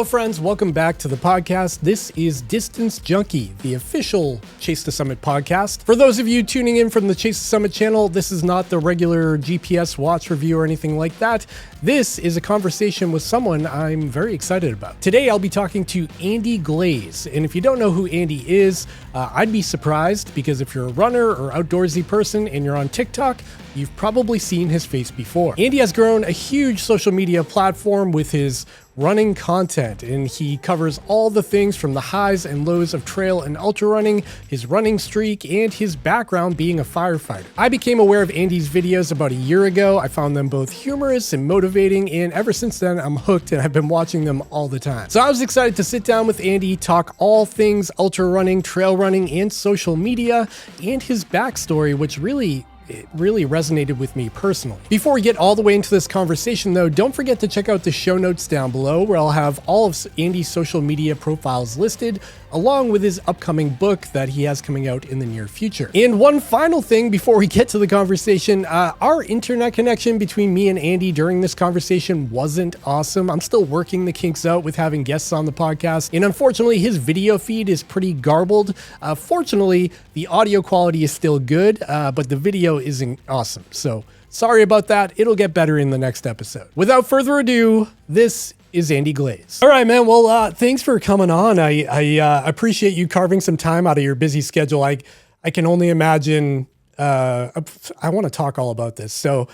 Hello, friends. Welcome back to the podcast. This is Distance Junkie, the official Chase to Summit podcast. For those of you tuning in from the Chase to Summit channel, this is not the regular GPS watch review or anything like that. This is a conversation with someone I'm very excited about. Today, I'll be talking to Andy Glaze. And if you don't know who Andy is, I'd be surprised because if you're a runner or outdoorsy person and you're on TikTok, you've probably seen his face before. Andy has grown a huge social media platform with his running content, and he covers all the things from the highs and lows of trail and ultra running, his running streak, and his background being a firefighter. I became aware of Andy's videos about a year ago. I found them both humorous and motivating, and ever since then, I'm hooked and I've been watching them all the time. So I was excited to sit down with Andy, talk all things ultra running, trail running, and social media, and his backstory, which it really resonated with me personally. Before we get all the way into this conversation though, don't forget to check out the show notes down below where I'll have all of Andy's social media profiles listed, along with his upcoming book that he has coming out in the near future. And one final thing before we get to the conversation, our internet connection between me and Andy during this conversation wasn't awesome. I'm still working the kinks out with having guests on the podcast, and unfortunately his video feed is pretty garbled. Fortunately, the audio quality is still good, but the video isn't awesome. So sorry about that. It'll get better in the next episode. Without further ado, this is Andy Glaze. All right, man. Well, thanks for coming on. I appreciate you carving some time out of your busy schedule. I can only imagine. I want to talk all about this. So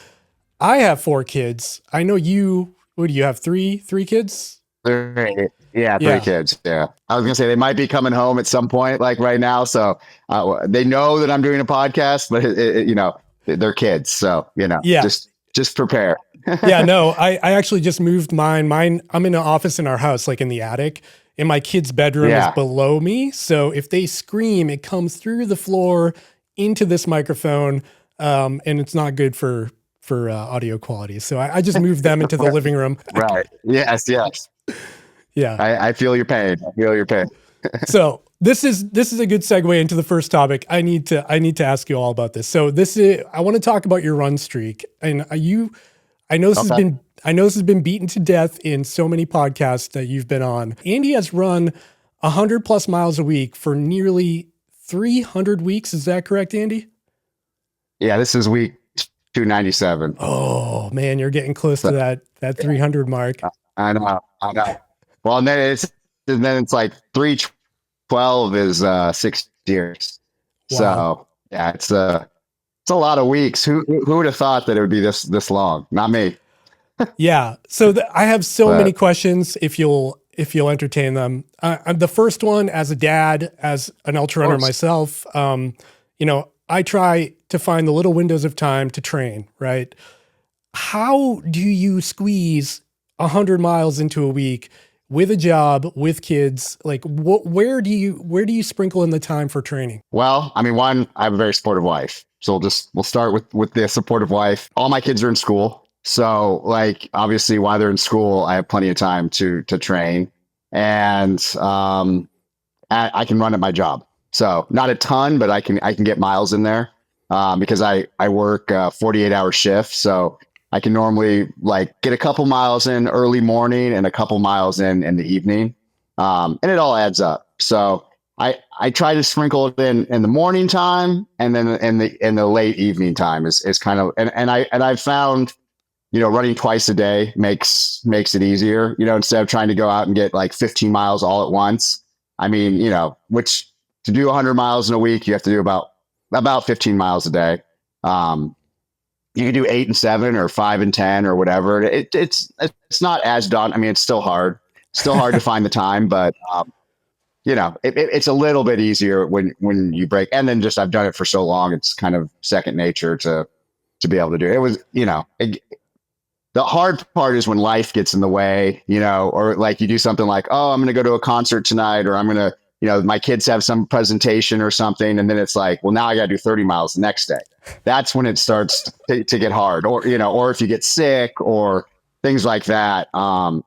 I have 4 kids. I know you. What do you have? Three kids? Three. Yeah, three kids. Yeah. I was going to say they might be coming home at some point, like right now. So they know that I'm doing a podcast, but they're kids. So, just prepare. Yeah, no, I actually just moved mine. I'm in an office in our house, like in the attic, and my kid's bedroom is below me. So if they scream, it comes through the floor into this microphone, and it's not good for audio quality. So I just moved them into the living room. Right. Yes. Yeah. I feel your pain. So this is a good segue into the first topic. I need to ask you all about this. So I want to talk about your run streak. And I know this has been beaten to death in so many podcasts that you've been on. Andy has run 100 plus miles a week for nearly 300 weeks. Is that correct, Andy? Yeah, this is week 297. Oh man, you're getting close to that 300 mark. I know. Well, and then it's like 312 is 6 years. Wow. So yeah, it's a lot of weeks. Who would have thought that it would be this long? Not me. Yeah. So I have so many questions. If you'll entertain them, I'm the first one as a dad, as an ultra runner myself. I try to find the little windows of time to train. Right? How do you squeeze 100 miles into a week with a job, with kids? Like, where do you sprinkle in the time for training? Well, I mean, one, I have a very supportive wife. So we'll start with the supportive wife. All my kids are in school. So like, obviously while they're in school, I have plenty of time to train, and I can run at my job. So not a ton, but I can get miles in there, because I work 48-hour shifts. So I can normally like get a couple miles in early morning and a couple miles in the evening. And it all adds up. So I try to sprinkle it in the morning time, and then in the late evening time is kind of, and I've found, running twice a day makes it easier, instead of trying to go out and get like 15 miles all at once. I mean, which to do 100 miles in a week, you have to do about 15 miles a day. You can do 8 and 7 or 5 and 10 or whatever. It's not as daunting. I mean, it's still hard to find the time, but it's a little bit easier when you break. And then just I've done it for so long, it's kind of second nature to be able to do it. It was, the hard part is when life gets in the way, or like you do something like, oh, I'm going to go to a concert tonight, or I'm going to, my kids have some presentation or something. And then it's like, well, now I got to do 30 miles the next day. That's when it starts to get hard, or if you get sick or things like that.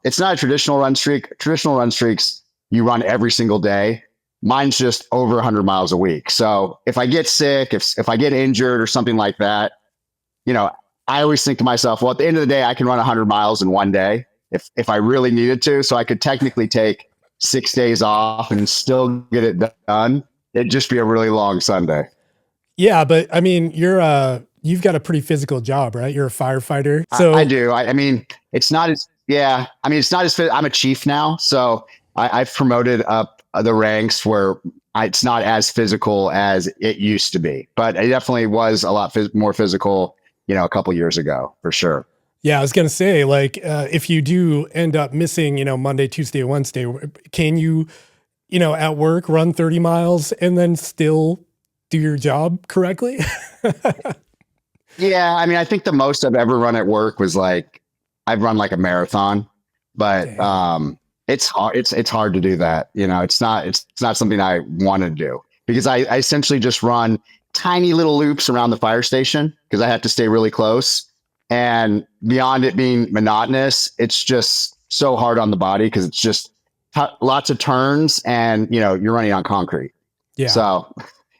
It's not a traditional run streak. Traditional run streaks, you run every single day. Mine's just over 100 miles a week. So if I get sick, if I get injured or something like that, I always think to myself, well, at the end of the day, I can run 100 miles in one day. if I really needed to. So I could technically take 6 days off and still get it done. It'd just be a really long Sunday. Yeah, but I mean, you've got a pretty physical job, right? You're a firefighter. I So do. I mean, it's not as, yeah. I mean, it's not as fit. I'm a chief now. So I've promoted up the ranks where it's not as physical as it used to be, but it definitely was a lot more physical, a couple years ago for sure. yeah, I was going to say, like, if you do end up missing, Monday, Tuesday, Wednesday, can you, at work run 30 miles and then still do your job correctly? Yeah. I mean, I think the most I've ever run at work was like, I've run like a marathon, but, it's hard. It's hard to do that. It's not something I want to do because I essentially just run tiny little loops around the fire station because I have to stay really close. And beyond it being monotonous, it's just so hard on the body because it's just lots of turns and, you're running on concrete. Yeah. So,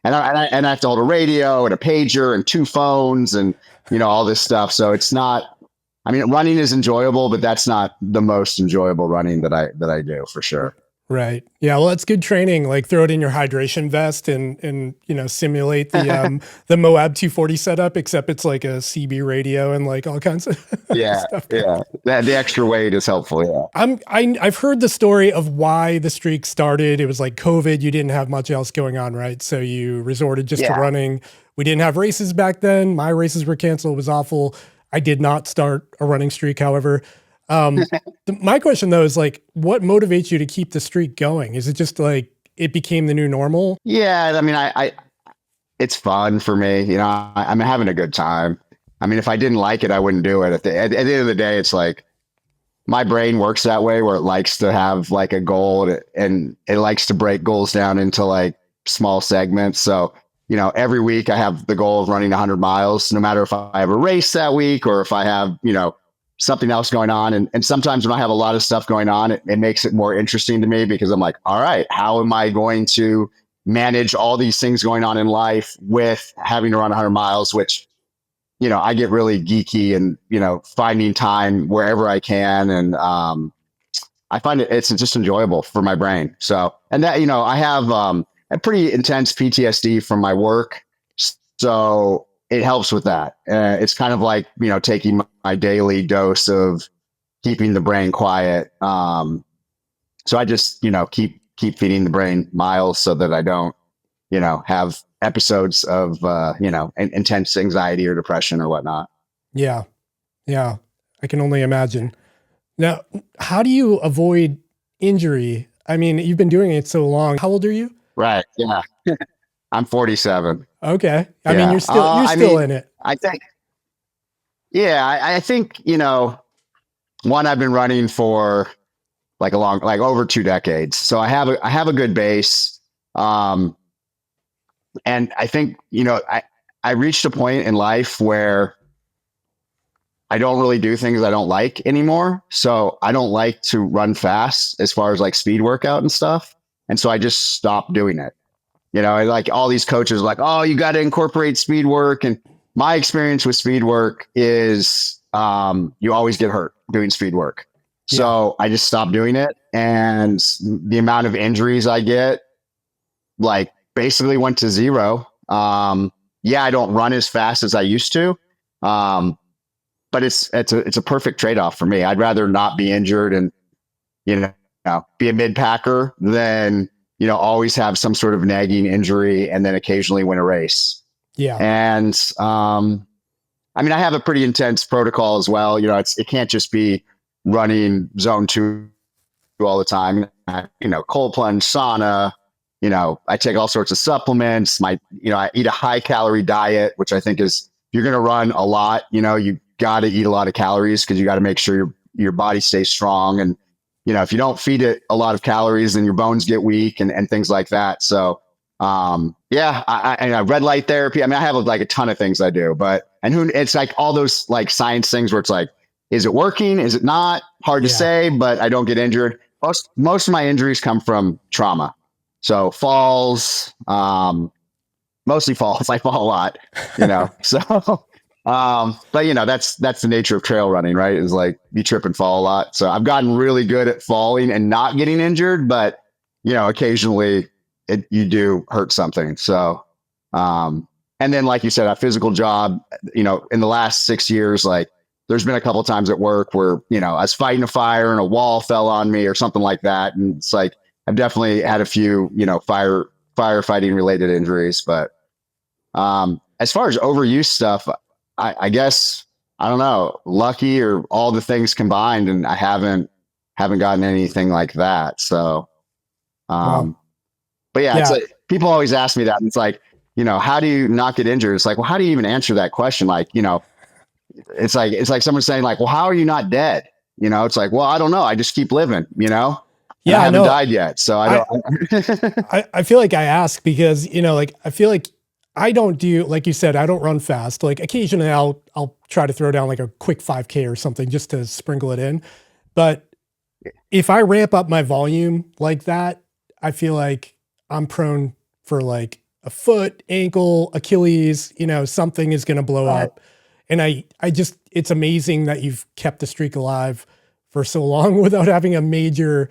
and I have to hold a radio and a pager and 2 phones and, all this stuff. So it's not, I mean, running is enjoyable, but that's not the most enjoyable running that I do for sure. Right. Yeah. Well, that's good training. Like throw it in your hydration vest and simulate the the Moab 240 setup, except it's like a CB radio and like all kinds of stuff. Yeah. The extra weight is helpful. Yeah. I've heard the story of why the streak started. It was like COVID. You didn't have much else going on, right? So you resorted just to running. We didn't have races back then. My races were canceled. It was awful. I did not start a running streak, however. My question though is like, what motivates you to keep the streak going? Is it just like it became the new normal? Yeah, I mean, I it's fun for me. I'm having a good time. I mean, if I didn't like it, I wouldn't do it. At the end of the day, it's like my brain works that way, where it likes to have like a goal and it likes to break goals down into like small segments. So every week I have the goal of running 100 miles, no matter if I have a race that week or if I have, something else going on. And sometimes when I have a lot of stuff going on, it makes it more interesting to me because I'm like, all right, how am I going to manage all these things going on in life with having to run 100 miles, which, I get really geeky and, finding time wherever I can. And I find it's just enjoyable for my brain. So, and that, I have a pretty intense PTSD from my work. So it helps with that. It's kind of like, taking my daily dose of keeping the brain quiet. So I just, keep feeding the brain miles so that I don't, have episodes of, intense anxiety or depression or whatnot. Yeah. Yeah. I can only imagine. Now, how do you avoid injury? I mean, you've been doing it so long. How old are you? Right. Yeah. I'm 47. Okay. I mean, you're still in it. I think, I think, one, I've been running for like over 2 decades. So I have a good base. And I think, I reached a point in life where I don't really do things I don't like anymore. So I don't like to run fast as far as like speed workout and stuff. And so I just stopped doing it. Like all these coaches are like, oh, you got to incorporate speed work. And my experience with speed work is you always get hurt doing speed work. Yeah. So I just stopped doing it. And the amount of injuries I get, like basically went to zero. I don't run as fast as I used to. But it's a perfect trade-off for me. I'd rather not be injured and, be a mid-packer than, always have some sort of nagging injury and then occasionally win a race. Yeah. And, I mean, I have a pretty intense protocol as well. It can't just be running zone 2 all the time. Cold plunge, sauna, I take all sorts of supplements. I eat a high calorie diet, which I think is, if you're going to run a lot, you got to eat a lot of calories because you got to make sure your body stays strong. And, if you don't feed it a lot of calories, then your bones get weak and things like that. So, I red light therapy. I mean, I have like a ton of things I do, it's like all those like science things where it's like, is it working? Is it not? Hard to say, but I don't get injured. Most of my injuries come from trauma. So falls, mostly falls. I fall a lot, so But that's the nature of trail running, right? Is like you trip and fall a lot. So I've gotten really good at falling and not getting injured, but occasionally you do hurt something. So, and then like you said, a physical job, in the last 6 years, like there's been a couple times at work where, I was fighting a fire and a wall fell on me or something like that. And it's like, I've definitely had a few, firefighting related injuries, but, as far as overuse stuff, I guess I don't know, lucky or all the things combined, and I haven't gotten anything like that. So, Wow. but yeah, it's Yeah. like people always ask me that. And it's like, how do you not get injured? It's like, well, how do you even answer that question? Like, it's like someone saying like, well, how are you not dead? It's like, well, I don't know. I just keep living, and I Yeah. haven't No, died yet. So I I, don't. I feel like I ask because, like, I feel like I don't do, like you said, I don't run fast. Like occasionally I'll try to throw down like a quick 5K or something just to sprinkle it in. But if I ramp up my volume like that, I feel like I'm prone for like a foot, ankle, Achilles, something is going to blow Right. up. And I just, it's amazing that you've kept the streak alive for so long without having a major,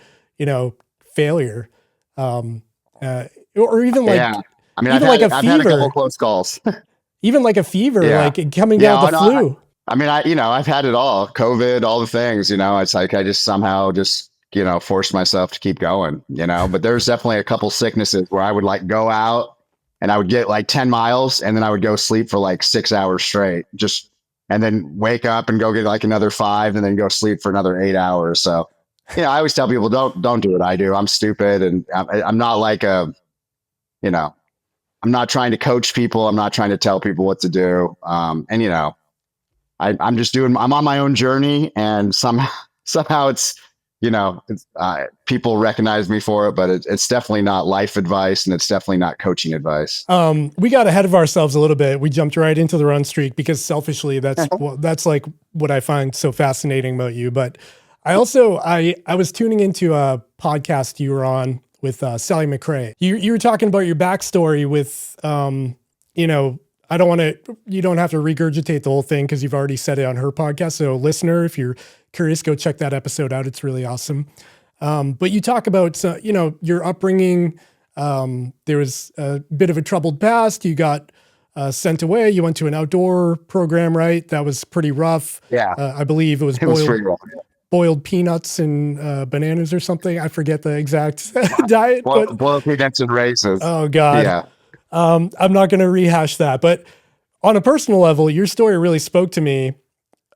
failure. Um, or Yeah. I mean, even like a I've had a couple fever, close calls. even like a fever, Yeah. like coming down Yeah. with the I know. flu. I mean, I've had it all, COVID, all the things, it's like, I just somehow just, forced myself to keep going, but there's definitely a couple sicknesses where I would like go out and I would get like 10 miles and then I would go sleep for like 6 hours straight, and then wake up and go get like another 5 and then go sleep for another 8 hours. So, I always tell people, don't do what I do. I'm stupid. And I'm not like you know, I'm not trying to coach people. I'm not trying to tell people what to do. And I'm just I'm on my own journey, and somehow people recognize me for it, but it's definitely not life advice, and it's definitely not coaching advice. We got ahead of ourselves a little bit. We jumped right into the run streak because selfishly, that's like what I find so fascinating about you. But I also, I was tuning into a podcast you were on with Sally McRae. You were talking about your backstory with, I don't want to, you don't have to regurgitate the whole thing because you've already said it on her podcast. So listener, if you're curious, go check that episode out. It's really awesome. But you talk about, your upbringing. There was a bit of a troubled past. You got sent away. You went to an outdoor program, right? That was pretty rough. Yeah, I believe it was it was pretty rough. boiled peanuts and bananas or something. I forget the exact diet, but Boiled peanuts and raisins. oh God. Yeah. I'm not going to rehash that, but on a personal level, your story really spoke to me.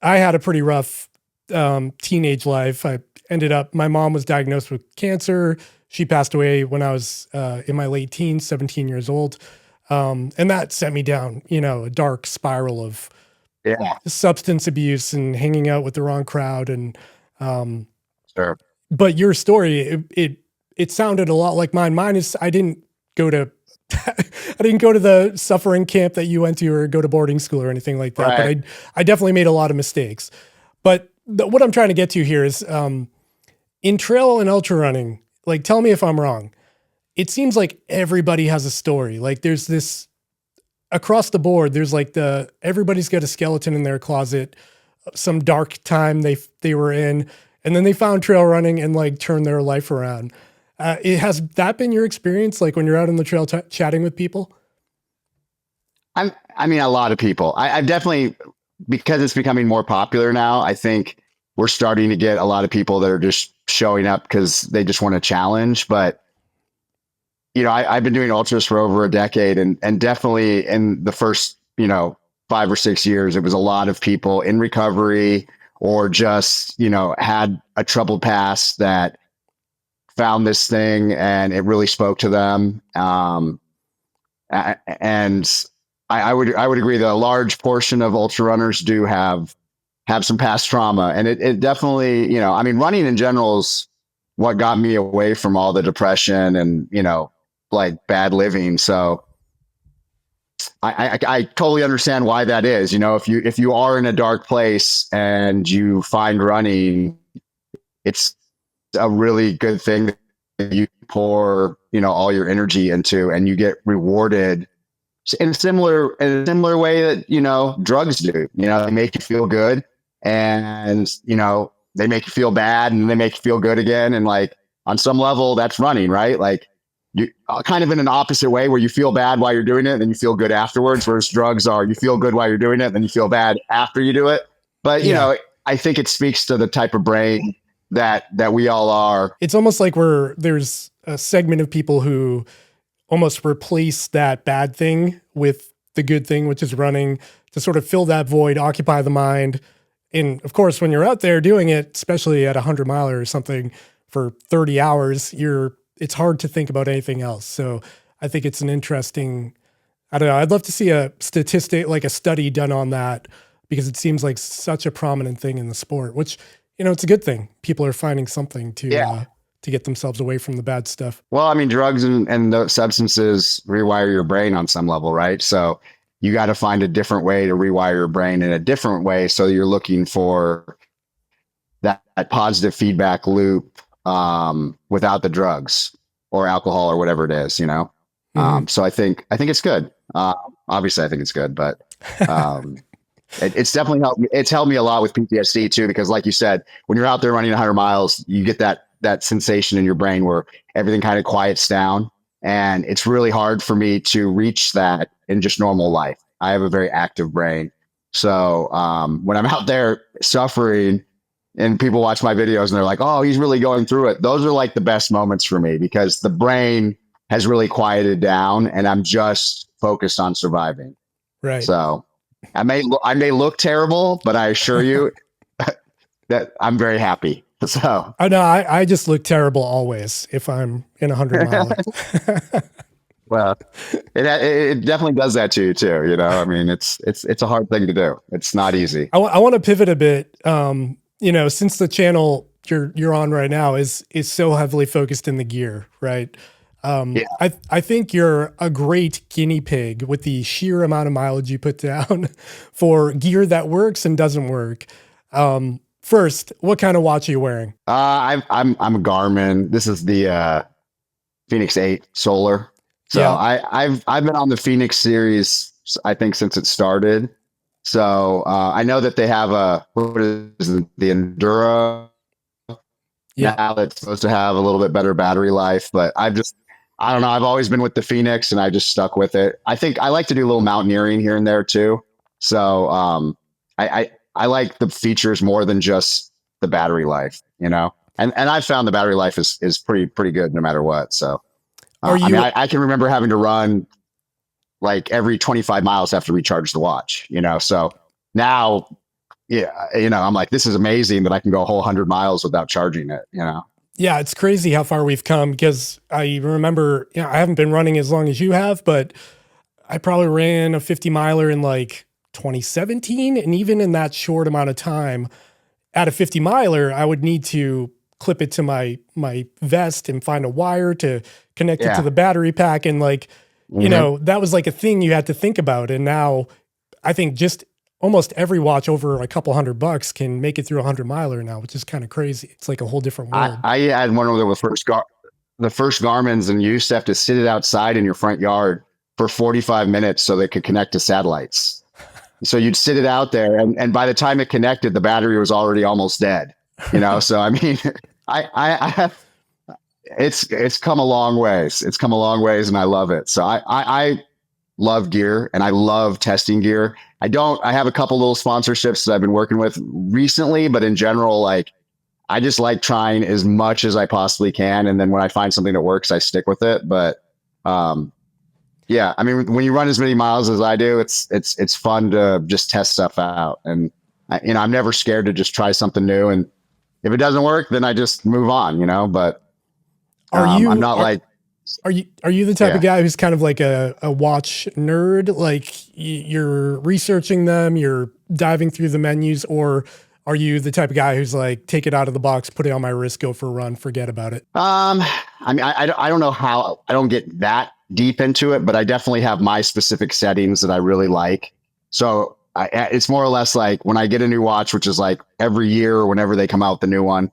I had a pretty rough teenage life. My mom was diagnosed with cancer. She passed away when I was in my late teens, 17 years old. And that sent me down, a dark spiral of Yeah. substance abuse and hanging out with the wrong crowd. And, Sure. but your story, it sounded a lot like mine. Mine is, I didn't go to the suffering camp that you went to or go to boarding school or anything like that. Right. But I definitely made a lot of mistakes. But what I'm trying to get to here is in trail and ultra running, like, tell me if I'm wrong. It seems like everybody has a story. Like there's this across the board. There's like everybody's got a skeleton in their closet, some dark time they were in, and then they found trail running and like turned their life around. Has that been your experience? Like when you're out on the trail chatting with people? I mean, a lot of people. I've definitely, because it's becoming more popular now, I think we're starting to get a lot of people that are just showing up because they just want a challenge. But, I've been doing ultras for over a decade, and definitely in the first, 5 or 6 years, it was a lot of people in recovery or just, had a troubled past that found this thing and it really spoke to them. And I would agree that a large portion of ultra runners do have some past trauma, and it definitely, I mean, running in general is what got me away from all the depression and, like bad living. So I totally understand why that is. If you are in a dark place and you find running, it's a really good thing that you pour, all your energy into, and you get rewarded in a similar way that, drugs do. They make you feel good, and, they make you feel bad, and they make you feel good again. And like, on some level, that's running, right? Like, you kind of in an opposite way, where you feel bad while you're doing it, and then you feel good afterwards. Whereas drugs are, you feel good while you're doing it, then you feel bad after you do it. But, I think it speaks to the type of brain that we all are. It's almost like there's a segment of people who almost replace that bad thing with the good thing, which is running, to sort of fill that void, occupy the mind. And of course, when you're out there doing it, especially at 100 miler or something for 30 hours, it's hard to think about anything else. So I think it's an interesting, I don't know, I'd love to see a statistic, like a study done on that, because it seems like such a prominent thing in the sport, which, it's a good thing. People are finding something to get themselves away from the bad stuff. Well, I mean, drugs and the substances rewire your brain on some level, right? So you got to find a different way to rewire your brain in a different way. So you're looking for that positive feedback loop without the drugs or alcohol or whatever it is, Mm-hmm. So I think it's good. Obviously, I think it's good, but it's definitely helped me. It's helped me a lot with PTSD too, because like you said, when you're out there running 100 miles, you get that sensation in your brain where everything kind of quiets down. And it's really hard for me to reach that in just normal life. I have a very active brain. So when I'm out there suffering and people watch my videos and they're like, oh, he's really going through it, those are like the best moments for me, because the brain has really quieted down and I'm just focused on surviving. Right. So I may look terrible, but I assure you that I'm very happy. So oh no, I just look terrible always if I'm in 100 miler. Well, it definitely does that to you too. I mean, it's a hard thing to do. It's not easy. I want to pivot a bit. Since the channel you're on right now is so heavily focused in the gear, right? I think you're a great guinea pig with the sheer amount of mileage you put down for gear that works and doesn't work. First, what kind of watch are you wearing? I'm a Garmin. This is the Phoenix 8 Solar. So yeah. I've been on the Phoenix series, I think, since it started. So I know that they have what is it, the Enduro. Yeah, now it's supposed to have a little bit better battery life, but I don't know. I've always been with the Phoenix, and I just stuck with it. I think I like to do a little mountaineering here and there too. So I like the features more than just the battery life, and I've found the battery life is pretty good no matter what. So I can remember having to run like every 25 miles have to recharge the watch, so now, I'm like, this is amazing that I can go a whole 100 miles without charging it, Yeah, it's crazy how far we've come, because I remember, I haven't been running as long as you have, but I probably ran a 50 miler in like 2017. And even in that short amount of time at a 50 miler, I would need to clip it to my vest and find a wire to connect it to the battery pack. And like, that was like a thing you had to think about. And now I think just almost every watch over a couple $100 can make it through 100 miler now, which is kind of crazy. It's like a whole different world. I had one of the first Garmin's, and you used to have to sit it outside in your front yard for 45 minutes so they could connect to satellites. So you'd sit it out there, and by the time it connected, the battery was already almost dead. So I mean, I have, it's come a long ways. It's come a long ways, and I love it. So I love gear, and I love testing gear. I have a couple little sponsorships that I've been working with recently, but in general, like, I just like trying as much as I possibly can. And then when I find something that works, I stick with it. But, yeah, I mean, when you run as many miles as I do, it's fun to just test stuff out. And I'm never scared to just try something new. And if it doesn't work, then I just move on, but I'm not like, are you the type of guy who's kind of like a watch nerd? Like you're researching them, you're diving through the menus, or are you the type of guy who's like, take it out of the box, put it on my wrist, go for a run, forget about it? I mean, I don't know how, I don't get that deep into it, but I definitely have my specific settings that I really like. So it's more or less like when I get a new watch, which is like every year or whenever they come out with the new one,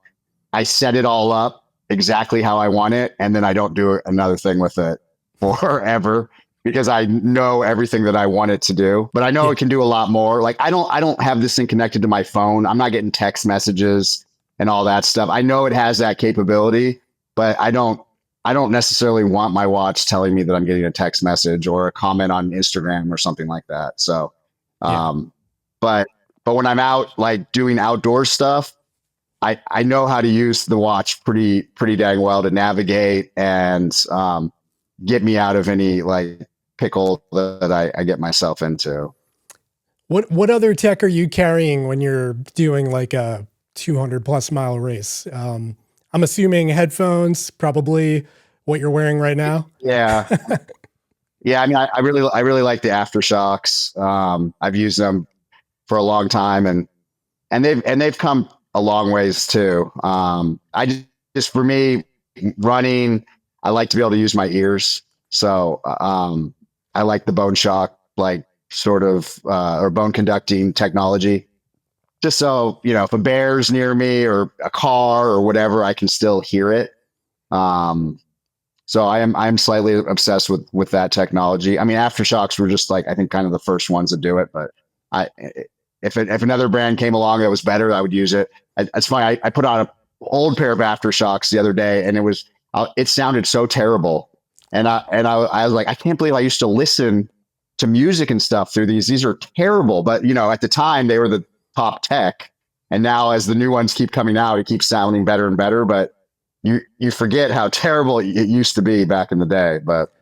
I set it all up exactly how I want it, and then I don't do another thing with it forever. because I know everything that I want it to do, but I know Yeah. it can do a lot more. Like I don't have this thing connected to my phone. I'm not getting text messages and all that stuff. I know it has that capability, but I don't necessarily want my watch telling me that I'm getting a text message or a comment on Instagram or something like that. So, Yeah. but when I'm out like doing outdoor stuff, I know how to use the watch pretty dang well to navigate and get me out of any like pickle that I get myself into. What other tech are you carrying when you're doing like a 200 plus mile race? I'm assuming headphones, probably what you're wearing right now. Yeah. Yeah. I mean, I really like the aftershocks. I've used them for a long time and they've come a long ways too. I just for me running, I like to be able to use my ears. So, I like the bone shock, like sort of, or bone conducting technology. Just so, if a bear's near me or a car or whatever, I can still hear it. Um, so I'm slightly obsessed with that technology. I mean, aftershocks were just like, I think kind of the first ones to do it, but I, if another brand came along that was better, I would use it. It's funny. I put on an old pair of aftershocks the other day and it sounded so terrible. And I was like, I can't believe I used to listen to music and stuff through these. These are terrible. But at the time they were the top tech. And now as the new ones keep coming out, it keeps sounding better and better. But you forget how terrible it used to be back in the day. But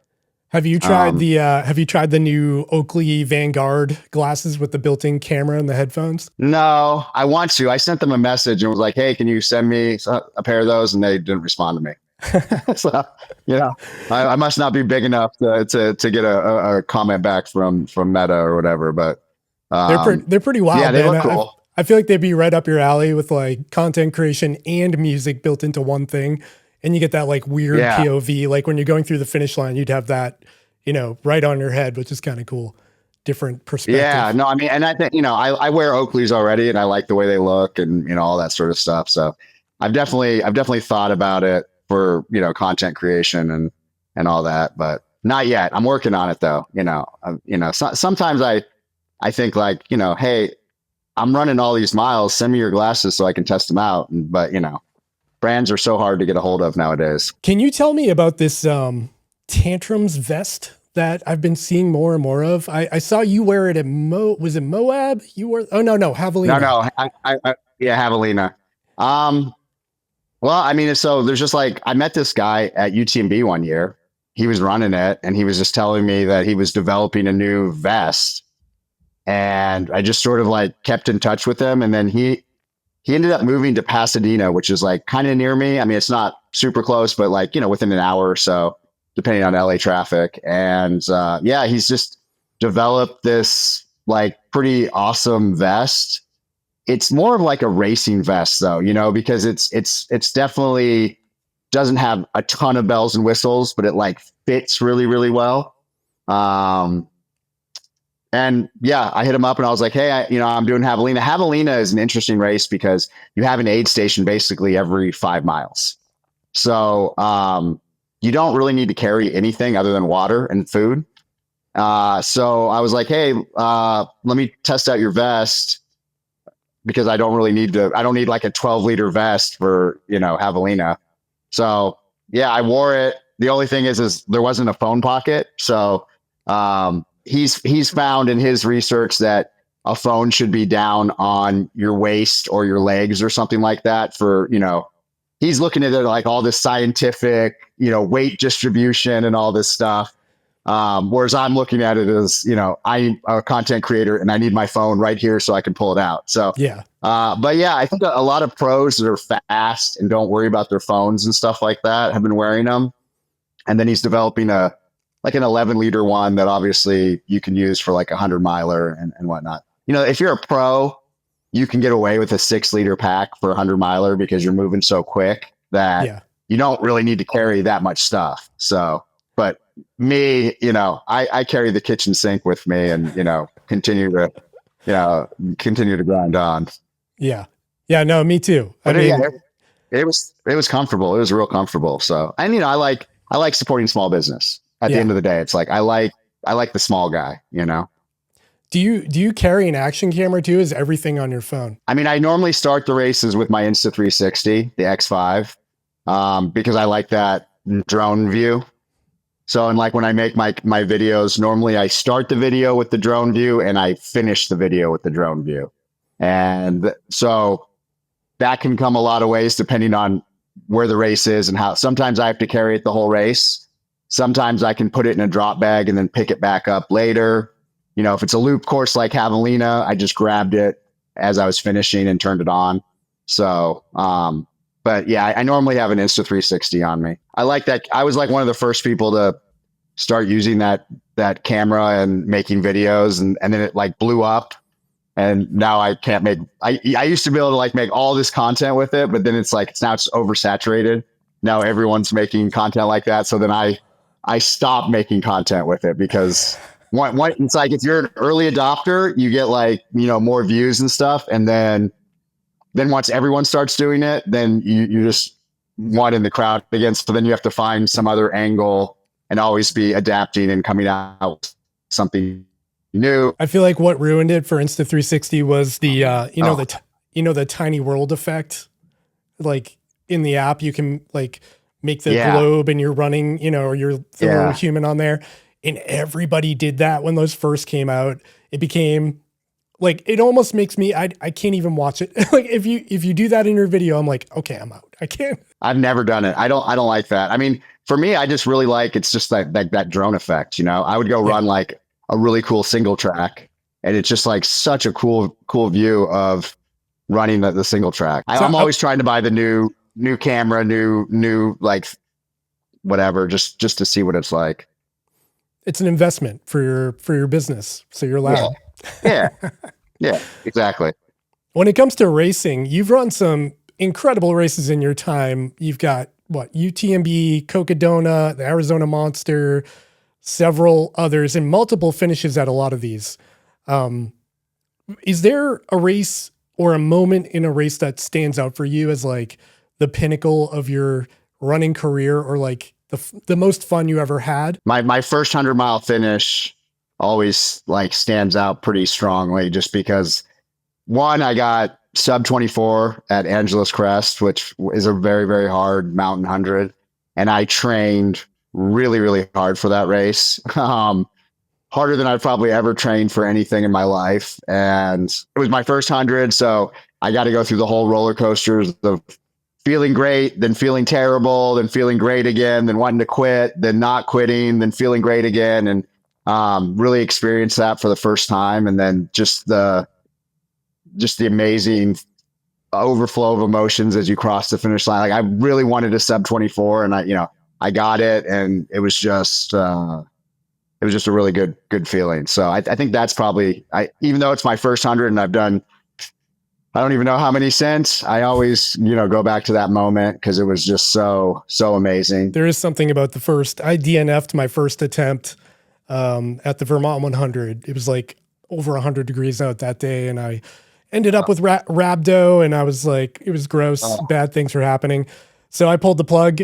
Have you tried the new Oakley Vanguard glasses with the built-in camera and the headphones? no, I want to. I sent them a message and was like, "Hey, can you send me a pair of those?" And they didn't respond to me. So, I must not be big enough to get a comment back from Meta or whatever. But They're pretty wild. yeah, they Man. look cool. I feel like they'd be right up your alley with like content creation and music built into one thing. And you get that like weird Yeah. POV. Like when you're going through the finish line, you'd have that, right on your head, which is kind of cool. Different perspective. Yeah, no, I mean, and I think, I wear Oakleys already and I like the way they look and, all that sort of stuff. So I've definitely thought about it for, content creation and all that, but not yet. I'm working on it though. Sometimes I think like, hey, I'm running all these miles, send me your glasses so I can test them out. But, brands are so hard to get a hold of nowadays. Can you tell me about this Tantrums vest that I've been seeing more and more of? I saw you wear it at was it Moab? You were, oh no, Javelina. No, yeah, Javelina. Well, I mean, so there's just like, I met this guy at UTMB one year. He was running it and he was just telling me that he was developing a new vest. And I just sort of like kept in touch with him. And then he ended up moving to Pasadena, which is like kind of near me. I mean, it's not super close, but like, within an hour or so, depending on LA traffic. And yeah, he's just developed this like pretty awesome vest. It's more of like a racing vest though, because it's definitely doesn't have a ton of bells and whistles, but it like fits really, really well. And yeah, I hit him up and I was like, hey, I'm doing Javelina. Javelina is an interesting race because you have an aid station basically every 5 miles. So you don't really need to carry anything other than water and food. So I was like, hey, let me test out your vest because I don't need like a 12-liter vest for, Javelina. So yeah, I wore it. The only thing is there wasn't a phone pocket. So he's found in his research that a phone should be down on your waist or your legs or something like that for, he's looking at it like all this scientific, weight distribution and all this stuff. Whereas I'm looking at it as, I'm a content creator and I need my phone right here so I can pull it out. So, yeah. But yeah, I think a lot of pros that are fast and don't worry about their phones and stuff like that have been wearing them. And then he's developing like an 11-liter one that obviously you can use for like 100-miler and whatnot. If you're a pro, you can get away with a 6-liter pack for 100-miler because you're moving so quick that you don't really need to carry that much stuff. So, but me, I carry the kitchen sink with me and, continue to grind on. Yeah. Yeah. No, me too. But it was comfortable. It was real comfortable. So, and, I like supporting small business. At the end of the day, it's like I like I like the small guy, you know? Do you carry an action camera too? Is everything on your phone? I mean, I normally start the races with my Insta360, the X5, because I like that drone view. So, and like when I make my videos, normally I start the video with the drone view and I finish the video with the drone view. And so that can come a lot of ways depending on where the race is and how. Sometimes I have to carry it the whole race. Sometimes I can put it in a drop bag and then pick it back up later. You know, if it's a loop course like Javelina, I just grabbed it as I was finishing and turned it on. So, but yeah, I normally have an Insta360 on me. I like that. I was like one of the first people to start using that camera and making videos, and then it like blew up. And now I can't make. I used to be able to like make all this content with it, but then it's oversaturated. Now everyone's making content like that, so then I stopped making content with it because it's like if you're an early adopter, you get like, you know, more views and stuff, and then once everyone starts doing it, then you just want in the crowd again. So then you have to find some other angle and always be adapting and coming out with something new. I feel like what ruined it for Insta360 was the the tiny world effect. Like in the app, you can like make the globe and you're running, you know, or you're the little human on there. And everybody did that when those first came out. It became like, it almost makes me, I can't even watch it. Like if you do that in your video, I'm like, okay, I'm out. I can't. I've never done it. I don't like that. I mean, for me, I just really like, it's just like that drone effect, you know. I would go run like a really cool single track, and it's just like such a cool view of running the single track. I'm always trying to buy the new camera, new like whatever, just to see what it's like. It's an investment for your business, so you're allowed. Yeah, exactly. When it comes to racing, you've run some incredible races in your time. You've got what, UTMB, Cocodona, the Arizona Monster, several others, and multiple finishes at a lot of these. Is there a race or a moment in a race that stands out for you as like the pinnacle of your running career, or like the most fun you ever had? My first 100-mile finish always like stands out pretty strongly, just because one, I got sub 24 at Angeles Crest, which is a very, very hard mountain 100. And I trained really, really hard for that race. Harder than I've probably ever trained for anything in my life. And it was my first 100. So I got to go through the whole roller coasters of feeling great, then feeling terrible, then feeling great again, then wanting to quit, then not quitting, then feeling great again. And really experienced that for the first time. And then just the amazing overflow of emotions as you cross the finish line. Like I really wanted a sub 24, and I got it, and it was just a really good feeling. So I think that's probably, even though it's my first 100 and I've done, I don't even know how many since, I always, go back to that moment because it was just so amazing. There is something about the first, I DNF'd my first attempt at the Vermont 100. It was like over 100 degrees out that day, and I ended up with rhabdo, and I was like, it was gross. Bad things were happening. So I pulled the plug.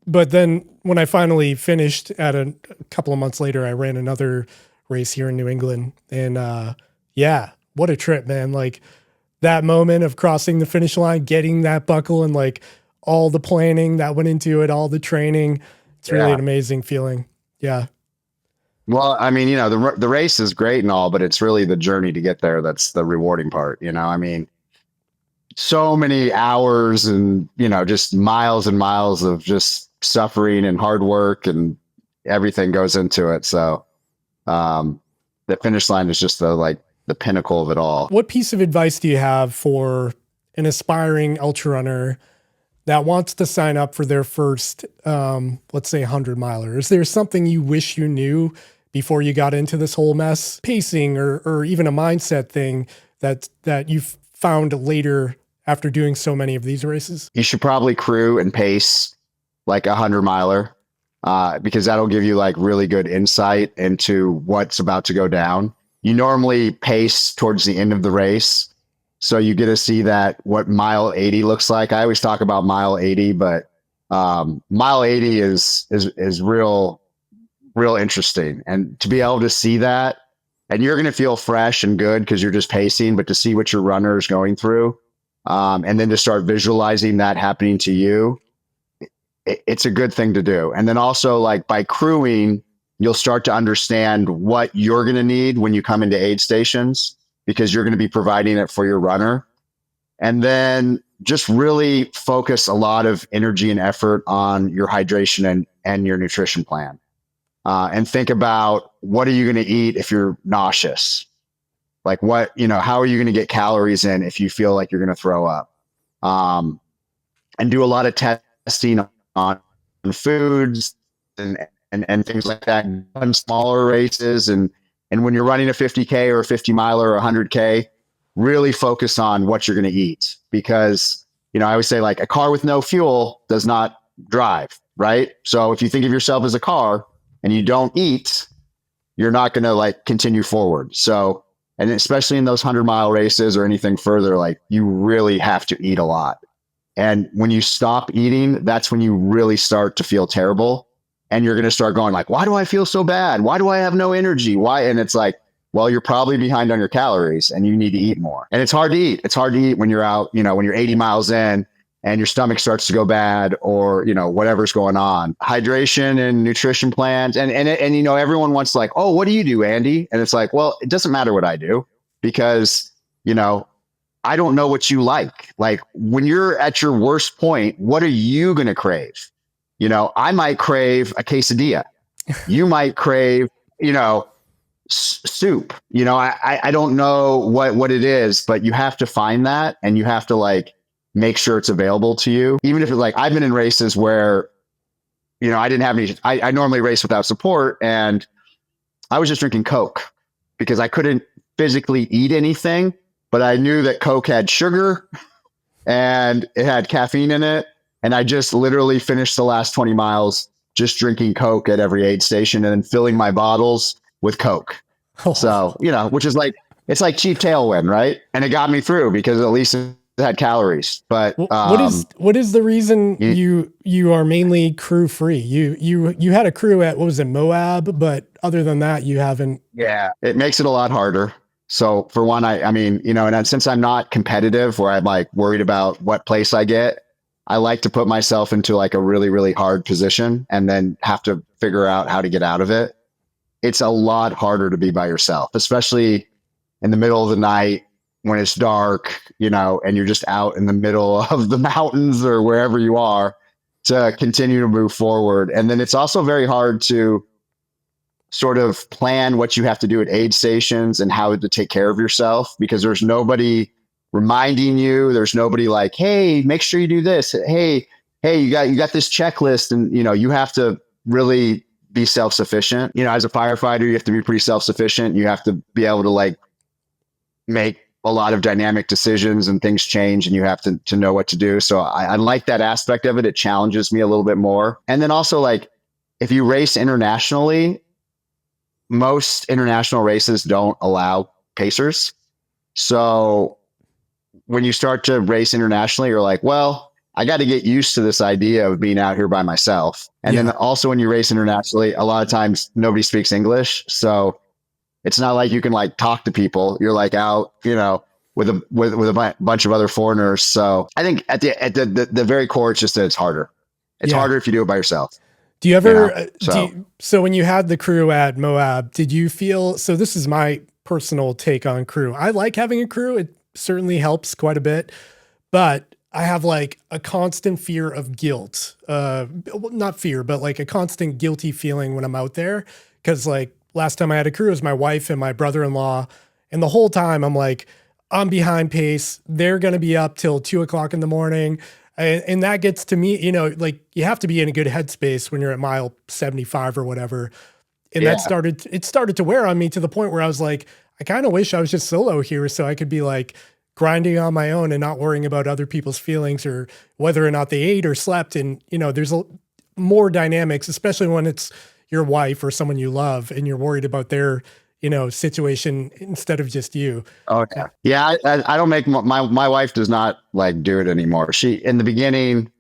But then when I finally finished at a couple of months later, I ran another race here in New England. And what a trip, man. Like that moment of crossing the finish line, getting that buckle, and like all the planning that went into it, all the training. It's really an amazing feeling. Yeah. Well, I mean, the race is great and all, but it's really the journey to get there that's the rewarding part. I mean, so many hours and, just miles and miles of just suffering and hard work, and everything goes into it. So the finish line is just the pinnacle of it all. What piece of advice do you have for an aspiring ultra runner that wants to sign up for their first, let's say 100 miler? Is there something you wish you knew before you got into this whole mess? Pacing or even a mindset thing that you've found later after doing so many of these races? You should probably crew and pace like 100 miler, because that'll give you like really good insight into what's about to go down. You normally pace towards the end of the race, so you get to see what mile 80 looks like. I always talk about mile 80, but mile 80 is real real interesting. And to be able to see that, and you're going to feel fresh and good because you're just pacing, but to see what your runner is going through, and then to start visualizing that happening to you, it's a good thing to do. And then also, like, by crewing, you'll start to understand what you're going to need when you come into aid stations, because you're going to be providing it for your runner. And then just really focus a lot of energy and effort on your hydration and your nutrition plan. And think about, what are you going to eat if you're nauseous? Like, how are you going to get calories in if you feel like you're going to throw up? And do a lot of testing on foods and things like that, on smaller races. And when you're running a 50K or a 50 miler or 100K, really focus on what you're going to eat, because, I always say, like, a car with no fuel does not drive, right? So if you think of yourself as a car and you don't eat, you're not going to, like, continue forward. So, and especially in those 100-mile races or anything further, like, you really have to eat a lot. And when you stop eating, that's when you really start to feel terrible. And you're going to start going, like, why do I feel so bad? Why do I have no energy? Why? And it's like, well, you're probably behind on your calories and you need to eat more. And it's hard to eat. It's hard to eat when you're out, when you're 80 miles in and your stomach starts to go bad, or, whatever's going on. Hydration and nutrition plans. And everyone wants, like, oh, what do you do, Andy? And it's like, well, it doesn't matter what I do, because, I don't know what you like. Like, when you're at your worst point, what are you going to crave? I might crave a quesadilla. You might crave, soup. I don't know what it is, but you have to find that, and you have to, like, make sure it's available to you. Even if it's like, I've been in races where, I didn't have any, I normally race without support, and I was just drinking Coke because I couldn't physically eat anything, but I knew that Coke had sugar and it had caffeine in it. And I just literally finished the last 20 miles just drinking Coke at every aid station and then filling my bottles with Coke. Oh. So, which is like, it's like cheap tailwind, right? And it got me through because at least it had calories. But what is the reason you are mainly crew free? You had a crew at, what was it, Moab, but other than that, you haven't. Yeah, it makes it a lot harder. So for one, I mean, and since I'm not competitive where I'm, like, worried about what place I get, I like to put myself into, like, a really, really hard position and then have to figure out how to get out of it. It's a lot harder to be by yourself, especially in the middle of the night when it's dark, and you're just out in the middle of the mountains or wherever you are, to continue to move forward. And then it's also very hard to sort of plan what you have to do at aid stations and how to take care of yourself, because there's nobody reminding you. There's nobody like, hey, make sure you do this. Hey, you got this checklist, and, you have to really be self-sufficient. As a firefighter, you have to be pretty self-sufficient. You have to be able to, like, make a lot of dynamic decisions, and things change, and you have to know what to do. So I like that aspect of it. It challenges me a little bit more. And then also, like, if you race internationally, most international races don't allow pacers. So when you start to race internationally, you're like, well, I got to get used to this idea of being out here by myself. And then also, when you race internationally, a lot of times nobody speaks English. So it's not like you can, like, talk to people. You're, like, out, with a bunch of other foreigners. So I think at the very core, it's just that it's harder. It's harder if you do it by yourself. Do you ever, so when you had the crew at Moab, did you feel, so this is my personal take on crew. I like having a crew. It certainly helps quite a bit, but I have, like, a constant fear of guilt. Not fear, but, like, a constant guilty feeling when I'm out there. Cause, like, last time I had a crew, it was my wife and my brother-in-law. And the whole time I'm like, I'm behind pace. They're going to be up till 2:00 in the morning. And that gets to me, like, you have to be in a good headspace when you're at mile 75 or whatever. And it started to wear on me to the point where I was like, I kind of wish I was just solo here so I could be, like, grinding on my own and not worrying about other people's feelings or whether or not they ate or slept. And, there's more dynamics, especially when it's your wife or someone you love and you're worried about their, situation instead of just you. Oh yeah. Yeah. I don't make my wife does not, like, do it anymore. She, in the beginning,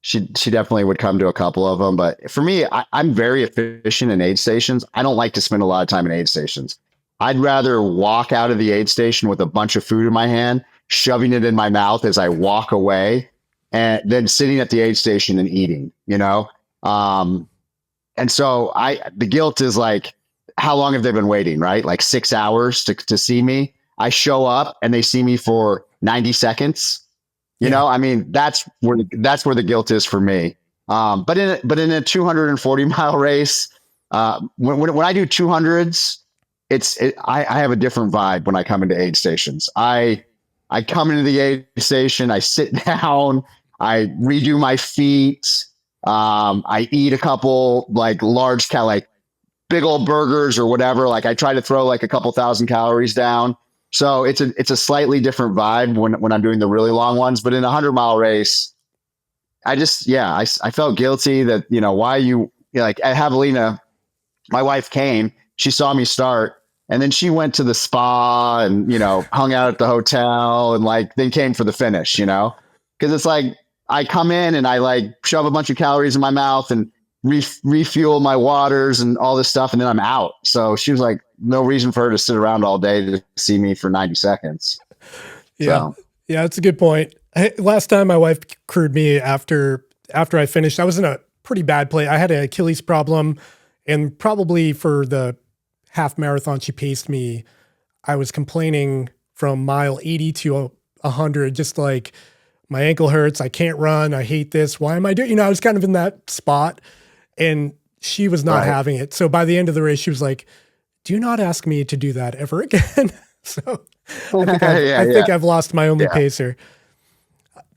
she definitely would come to a couple of them. But for me, I'm very efficient in aid stations. I don't like to spend a lot of time in aid stations. I'd rather walk out of the aid station with a bunch of food in my hand, shoving it in my mouth as I walk away, and then sitting at the aid station and eating, you know? And so the guilt is like, how long have they been waiting, right? Like 6 hours to see me. I show up and they see me for 90 seconds. You know, I mean, that's where the guilt is for me. But in a 240-mile race, when I do 200s, I have a different vibe when I come into aid stations. I come into the aid station, I sit down, I redo my feet, I eat a couple like like big old burgers or whatever. Like I try to throw like a couple thousand calories down. So it's a slightly different vibe when I'm doing the really long ones. But in a 100-mile race, I felt guilty that, you know, why like at Javelina, my wife came, she saw me start, and then she went to the spa and, you know, hung out at the hotel and like then came for the finish, you know, because it's like I come in and I like shove a bunch of calories in my mouth and refuel my waters and all this stuff, and then I'm out. So she was like, no reason for her to sit around all day to see me for 90 seconds. Yeah. So. Yeah, that's a good point. Last time my wife crewed me after I finished, I was in a pretty bad place. I had an Achilles problem, and probably for the half marathon she paced me, I was complaining from mile 80 to 100, just like my ankle hurts, I can't run, I hate this, why am I doing, you know, I was kind of in that spot, and she was not having it. So by the end of the race, she was like, do not ask me to do that ever again. So I think I've lost my only pacer.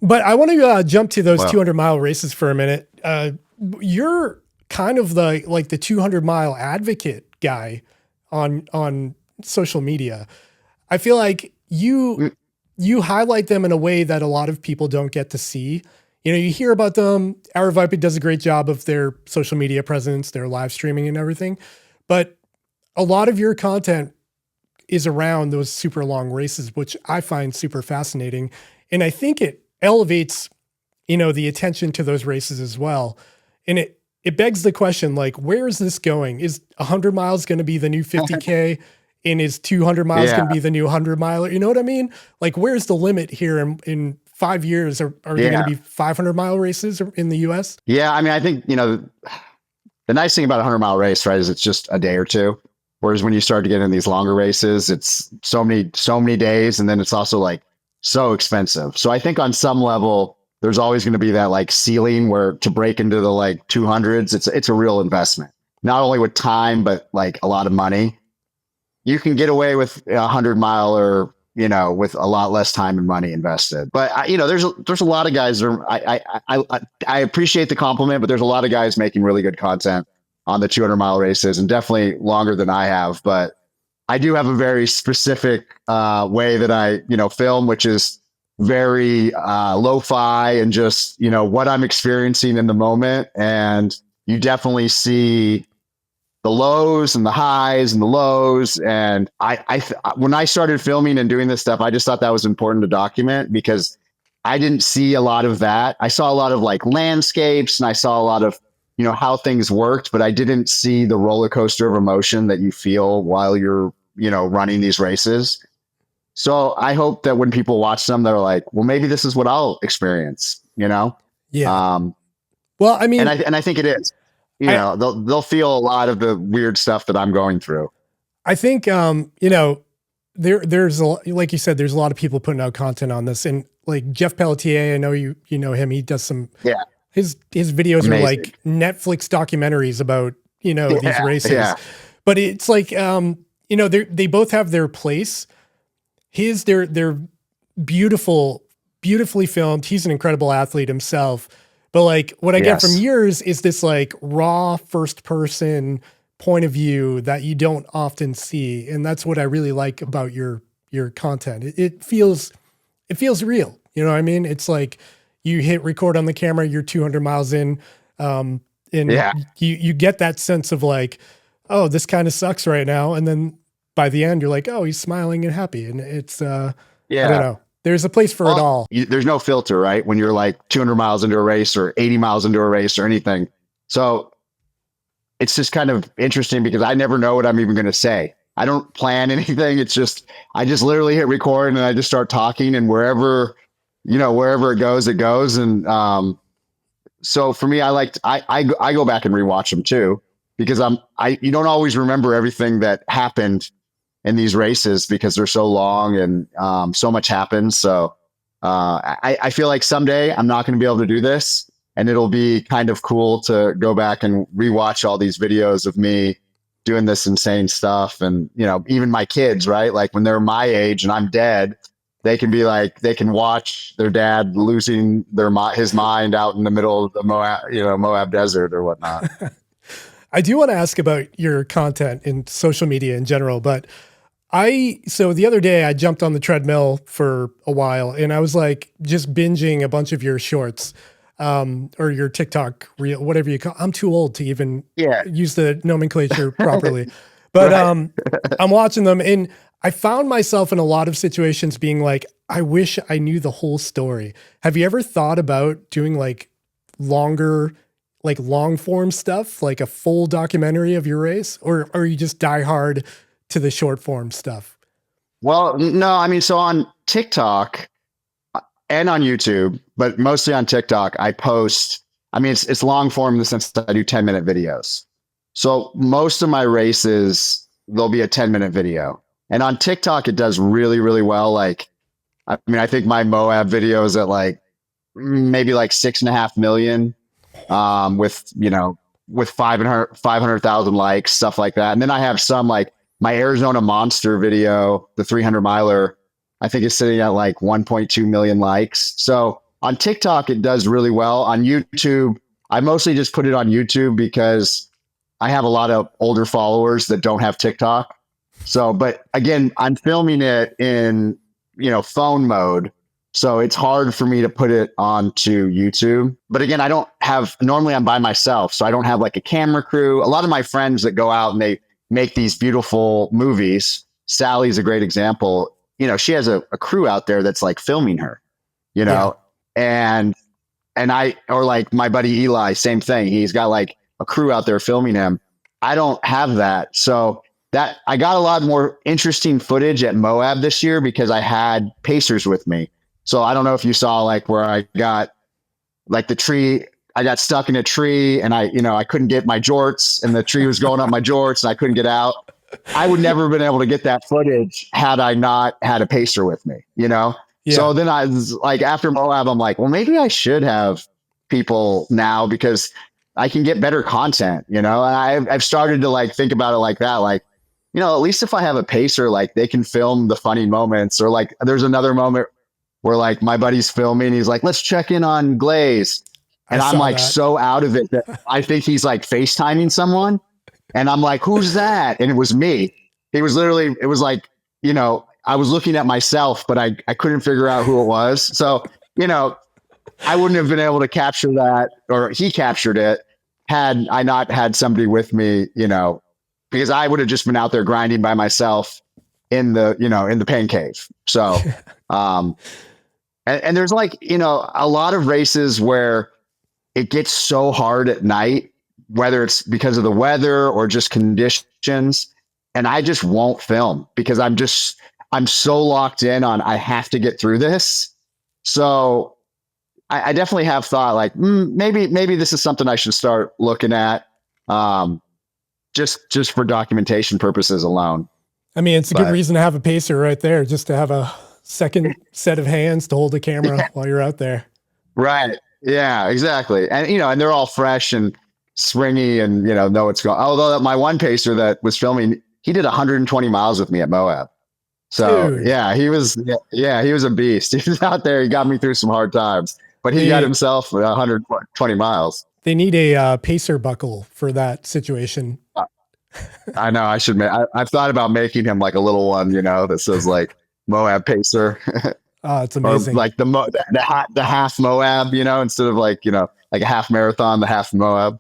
But I want to jump to those 200-mile races for a minute. You're kind of the 200-mile advocate guy on social media. I feel like you highlight them in a way that a lot of people don't get to see. You know, you hear about them. Our Viper does a great job of their social media presence, their live streaming and everything. But a lot of your content is around those super long races, which I find super fascinating. And I think it elevates, you know, the attention to those races as well. And it begs the question, like, where is this going? Is 100 miles going to be the new 50K? And is 200 miles going to be the new 100 miler? You know what I mean? Like, where's the limit here in 5 years? Are there going to be 500-mile races in the US? Yeah. I mean, I think, you know, the nice thing about a 100-mile race, right, is it's just a day or two. Whereas when you start to get in these longer races, it's so many days. And then it's also like so expensive. So I think on some level, there's always going to be that like ceiling where to break into the like 200s, it's a real investment, not only with time, but like a lot of money. You can get away with a 100-miler, you know, with a lot less time and money invested. But you know, there's a lot of guys. I appreciate the compliment, but there's a lot of guys making really good content on the 200-mile races, and definitely longer than I have. But I do have a very specific way that I, you know, film, which is very lo-fi and just, you know, what I'm experiencing in the moment. And you definitely see the lows and the highs and the lows. And when I started filming and doing this stuff, I just thought that was important to document, because I didn't see a lot of that. I saw a lot of like landscapes, and I saw a lot of, you know, how things worked, but I didn't see the roller coaster of emotion that you feel while you're, you know, running these races. So I hope that when people watch them, they're like, well, maybe this is what I'll experience, you know? Yeah. Well, I mean, and I think it is, you know, they'll feel a lot of the weird stuff that I'm going through. I think, you know, there's like you said, there's a lot of people putting out content on this, and like Jeff Pelletier, I know you know him. He does some, his videos are like Netflix documentaries about, you know, these races, but it's like, you know, they both have their place. They're beautifully filmed. He's an incredible athlete himself. But like what I get from yours is this like raw first person point of view that you don't often see. And that's what I really like about your content. It feels real. You know what I mean? It's like you hit record on the camera, you're 200 miles in, and you get that sense of like, oh, this kind of sucks right now. And then by the end, you're like, oh, he's smiling and happy. And it's, I don't know. There's a place for it all. There's no filter, right? When you're like 200 miles into a race or 80 miles into a race or anything. So it's just kind of interesting because I never know what I'm even going to say. I don't plan anything. It's just, I just literally hit record and I just start talking, and wherever it goes, it goes. And, so for me, I go back and rewatch them too, because you don't always remember everything that happened in these races because they're so long and, so much happens. So, I feel like someday I'm not going to be able to do this, and it'll be kind of cool to go back and rewatch all these videos of me doing this insane stuff. And, even my kids, right? Like when they're my age and I'm dead, they can be like, they can watch their dad losing his mind out in the middle of the Moab desert or whatnot. I do want to ask about your content in social media in general, but so the other day I jumped on the treadmill for a while and I was like just binging a bunch of your shorts, or your TikTok reel, whatever you call. I'm too old to even use the nomenclature properly, but, I'm watching them and I found myself in a lot of situations being like, I wish I knew the whole story. Have you ever thought about doing like longer, like long form stuff, like a full documentary of your race, or are you just die hard to the short form stuff? Well, no, I mean, so on TikTok and on YouTube, but mostly on TikTok, I post, I mean, it's long form in the sense that I do 10-minute videos. So most of my races, there'll be a 10-minute video. And on TikTok, it does really, really well. Like, I mean, I think my Moab video is at like maybe like 6.5 million, with 500,000 likes, stuff like that. And then I have some like my Arizona Monster video, the 300 miler, I think is sitting at like 1.2 million likes. So on TikTok, it does really well. On YouTube, I mostly just put it on YouTube because I have a lot of older followers that don't have TikTok. So, but again, I'm filming it in, phone mode. So it's hard for me to put it onto YouTube. But again, normally I'm by myself. So I don't have like a camera crew. A lot of my friends that go out and they make these beautiful movies. Sally's a great example. She has a crew out there that's like filming her, and or like my buddy Eli, same thing. He's got like a crew out there filming him. I don't have that. So that I got a lot more interesting footage at Moab this year because I had pacers with me. So I don't know if you saw like where I got like the tree, I got stuck in a tree and I couldn't get my jorts and the tree was going up my jorts and I couldn't get out. I would never have been able to get that footage had I not had a pacer with me, Yeah. So then I was like, after Moab, I'm like, well, maybe I should have people now because I can get better content, and I've started to like think about it like that. Like, at least if I have a pacer, like they can film the funny moments, or like there's another moment where like my buddy's filming, he's like, let's check in on Glaze. And I'm like so out of it that I think he's like FaceTiming someone. And I'm like, who's that? And it was me. It was like, I was looking at myself, but I couldn't figure out who it was. So, I wouldn't have been able to capture that, or he captured it had I not had somebody with me, because I would have just been out there grinding by myself in the pain cave. So, and there's like, a lot of races where it gets so hard at night, whether it's because of the weather or just conditions. And I just won't film because I'm so locked in on, I have to get through this. So I definitely have thought like, maybe this is something I should start looking at. Just for documentation purposes alone. I mean, it's a good reason to have a pacer right there, just to have a second set of hands to hold the camera while you're out there. Right. Yeah, exactly. And, and they're all fresh and springy and, know what's going on. Although my one pacer that was filming, he did 120 miles with me at Moab. So Dude. He was a beast. He was out there. He got me through some hard times, but he got himself 120 miles. They need a pacer buckle for that situation. I know I should I've thought about making him like a little one, that says like Moab Pacer. Oh, it's amazing. Or like the half Moab, instead of like, like a half marathon, the half Moab.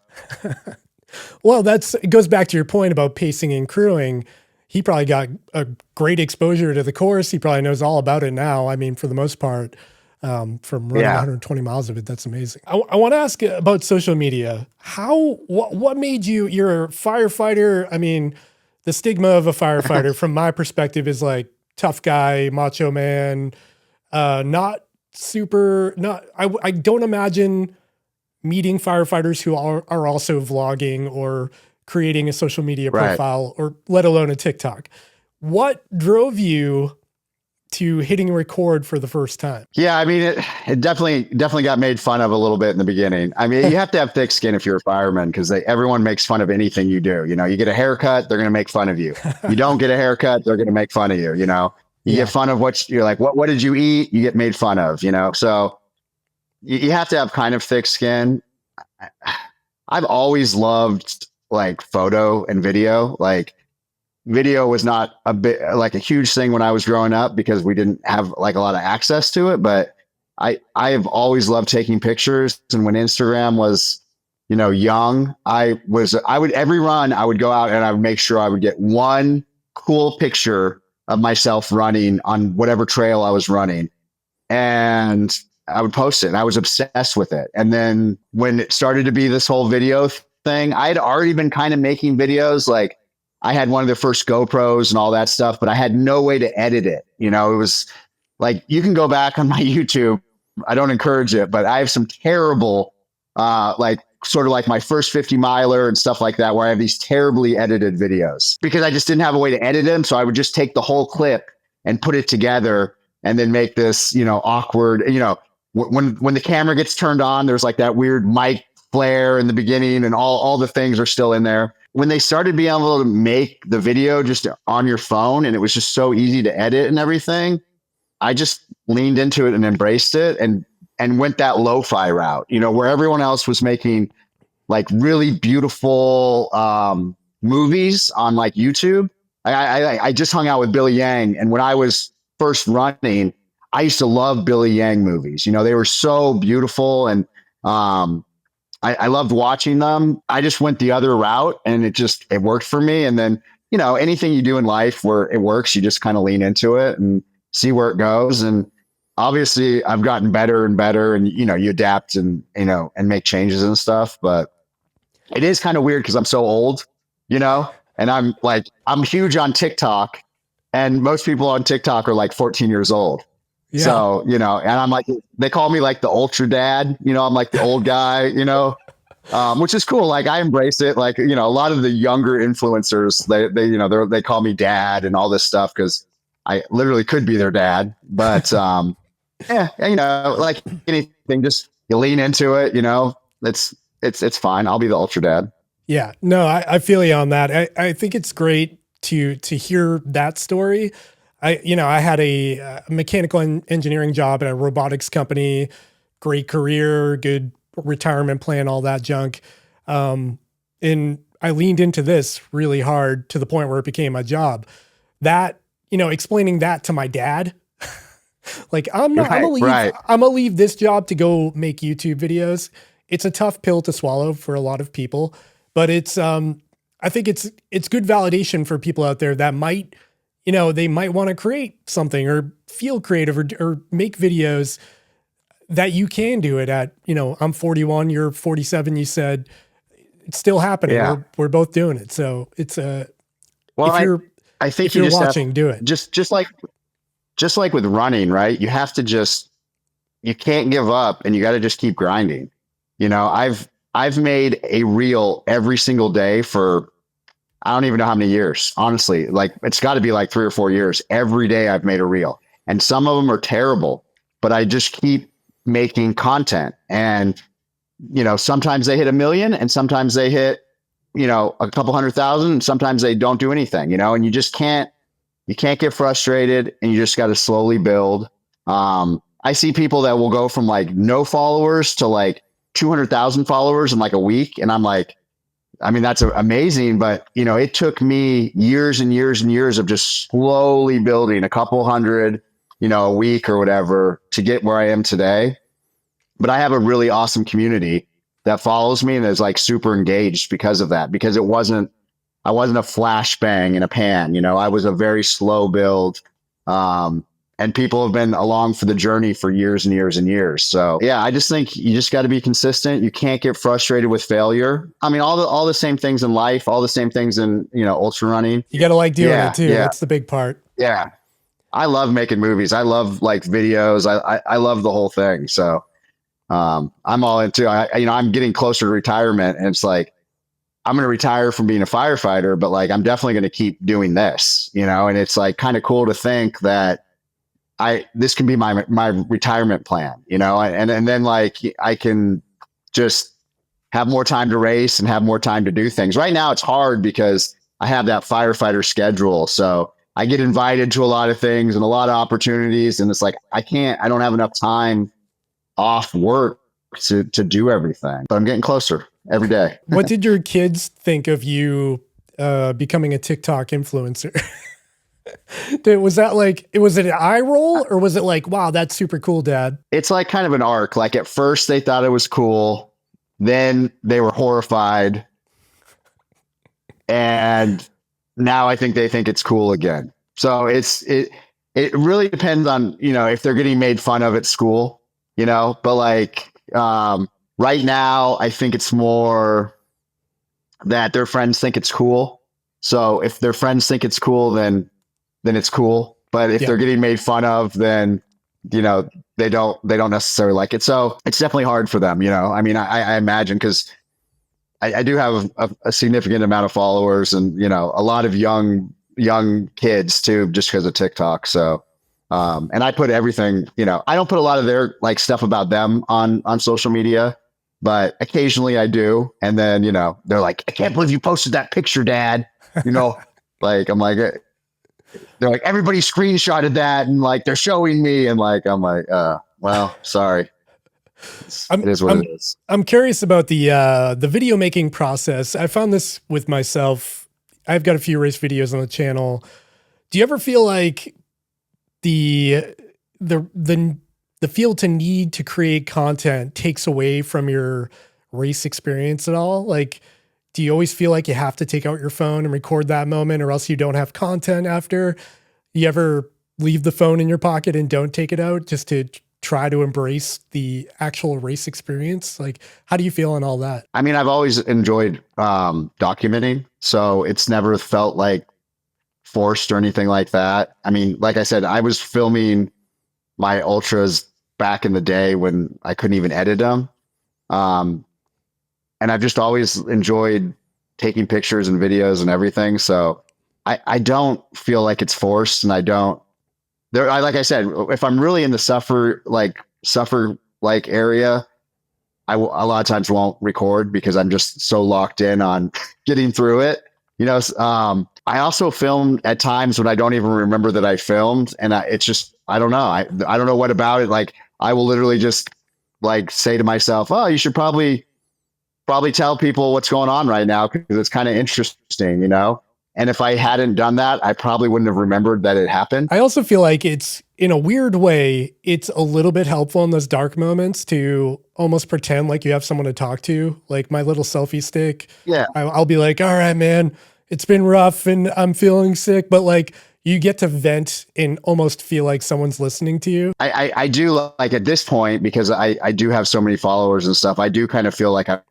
Well, it goes back to your point about pacing and crewing. he probably got a great exposure to the course. He probably knows all about it now. I mean, for the most part, from running 120 miles of it. That's amazing. I want to ask about social media. What made you're a firefighter? I mean, the stigma of a firefighter from my perspective is like tough guy, macho man, I don't imagine meeting firefighters who are also vlogging or creating a social media profile, or let alone a TikTok. What drove you to hitting record for the first time? Yeah, I mean, it definitely got made fun of a little bit in the beginning. I mean, you have to have thick skin if you're a fireman, because everyone makes fun of anything you do. You know, you get a haircut, they're going to make fun of you. You don't get a haircut, they're going to make fun of you. You know, you get fun of you're like, what did you eat? You get made fun of, you know? So you have to have kind of thick skin. I've always loved like photo and video. Like, video was not a huge thing when I was growing up because we didn't have like a lot of access to it. But I have always loved taking pictures. And when Instagram was, you know, young, I would every run I would go out and I would make sure I would get one cool picture of myself running on whatever trail I was running, and I would post it. And I was obsessed with it. And then when it started to be this whole video thing, I had already been kind of making videos. Like, I had one of the first GoPros and all that stuff, but I had no way to edit it. You know, it was like, you can go back on my YouTube. I don't encourage it, but I have some terrible, like sort of like my first 50 miler and stuff like that, where I have these terribly edited videos because I just didn't have a way to edit them. So I would just take the whole clip and put it together and then make this, you know, awkward, you know, when the camera gets turned on, there's like that weird mic flare in the beginning, and all the things are still in there. When they started being able to make the video just on your phone, and it was just so easy to edit and everything, I just leaned into it and embraced it and went that lo-fi route, you know, where everyone else was making like really beautiful movies on like YouTube. I just hung out with Billy Yang, and when I was first running, I used to love Billy Yang movies. You know, they were so beautiful, and I loved watching them. I just went the other route, and it worked for me. And then, you know, anything you do in life where it works, you just kind of lean into it and see where it goes. And obviously I've gotten better and better, and, you know, you adapt and, you know, and make changes and stuff. But it is kind of weird because I'm so old, you know, and I'm huge on TikTok, and most people on TikTok are like 14 years old. Yeah. So, you know, and I'm like, they call me like the ultra dad, you know, I'm like the old guy, you know, which is cool. Like, I embrace it. Like, you know, a lot of the younger influencers, they call me dad and all this stuff, because I literally could be their dad. But yeah, you know, like anything, just you lean into it, you know, it's fine. I'll be the ultra dad. Yeah, no, I feel you on that. I think it's great to hear that story. I had a mechanical engineering job at a robotics company, great career, good retirement plan, all that junk. And I leaned into this really hard to the point where it became my job. That, you know, explaining that to my dad, like, I'm gonna leave this job to go make YouTube videos. It's a tough pill to swallow for a lot of people, but it's, I think it's good validation for people out there that might, you know, they might want to create something or feel creative or make videos, that you can do it at, you know, I'm 41, you're 47, you said. It's still happening. Yeah. We're both doing it. So it's I think if you're watching, do it. Just like with running, right? You have to you can't give up, and you got to just keep grinding. You know, I've made a reel every single day for, I don't even know how many years, honestly. Like, it's got to be like 3 or 4 years. Every day I've made a reel, and some of them are terrible, but I just keep making content. And, you know, sometimes they hit 1 million, and sometimes they hit, you know, a couple 100,000, and sometimes they don't do anything, you know, and you can't get frustrated, and you just got to slowly build. I see people that will go from like no followers to like 200,000 followers in like a week. And I'm like, I mean, that's amazing. But, you know, it took me years and years and years of just slowly building a couple hundred, you know, a week or whatever to get where I am today. But I have a really awesome community that follows me and is like super engaged because of that, because it wasn't I wasn't a flashbang in a pan. You know, I was a very slow build. And people have been along for the journey for years and years and years. So yeah, I just think you just got to be consistent. You can't get frustrated with failure. I mean, all the same things in life, all the same things in, you know, ultra running. You got to like doing it too. Yeah. That's the big part. Yeah. I love making movies. I love like videos. I love the whole thing. So, I'm all into, I'm getting closer to retirement, and it's like, I'm going to retire from being a firefighter, but like, I'm definitely going to keep doing this, you know, and it's like kind of cool to think that this can be my retirement plan, you know, and then like I can just have more time to race and have more time to do things. Right now it's hard because I have that firefighter schedule. So I get invited to a lot of things and a lot of opportunities. And it's like, I don't have enough time off work to do everything, but I'm getting closer every day. What did your kids think of you becoming a TikTok influencer? Was it an eye roll, or was it like, wow, that's super cool, Dad? It's like kind of an arc. Like at first they thought it was cool. Then they were horrified. And now I think they think it's cool again. So it really depends on, you know, if they're getting made fun of at school, you know, but like, right now I think it's more that their friends think it's cool. So if their friends think it's cool, then it's cool. But if they're getting made fun of, then, you know, they don't necessarily like it. So it's definitely hard for them. You know, I mean, I imagine, because I do have a significant amount of followers, and, you know, a lot of young kids too, just because of TikTok. So, and I put everything, you know, I don't put a lot of their like stuff about them on social media, but occasionally I do. And then, you know, they're like, I can't believe you posted that picture, Dad. You know, like, I'm like, they're like, everybody screenshotted that, and like they're showing me, and like I'm like, well, sorry. It is what it is. I'm curious about the video making process. I found this with myself. I've got a few race videos on the channel. Do you ever feel like the feel to need to create content takes away from your race experience at all? Like, do you always feel like you have to take out your phone and record that moment, or else you don't have content after? You ever leave the phone in your pocket and don't take it out just to try to embrace the actual race experience? Like, how do you feel on all that? I mean, I've always enjoyed documenting, so it's never felt like forced or anything like that. I mean, like I said, I was filming my ultras back in the day when I couldn't even edit them. And I've just always enjoyed taking pictures and videos and everything. So I don't feel like it's forced, and like I said, if I'm really in the suffer area, a lot of times won't record because I'm just so locked in on getting through it. You know, I also filmed at times when I don't even remember that I filmed, and it's just, I don't know. I don't know what about it. Like, I will literally just like say to myself, oh, you should probably tell people what's going on right now, because it's kind of interesting, you know? And if I hadn't done that, I probably wouldn't have remembered that it happened. I also feel like it's, in a weird way, it's a little bit helpful in those dark moments to almost pretend like you have someone to talk to. Like my little selfie stick. Yeah. I'll be like, all right, man, it's been rough and I'm feeling sick, but like you get to vent and almost feel like someone's listening to you. I do, like at this point, because I do have so many followers and stuff, I do kind of feel like I'm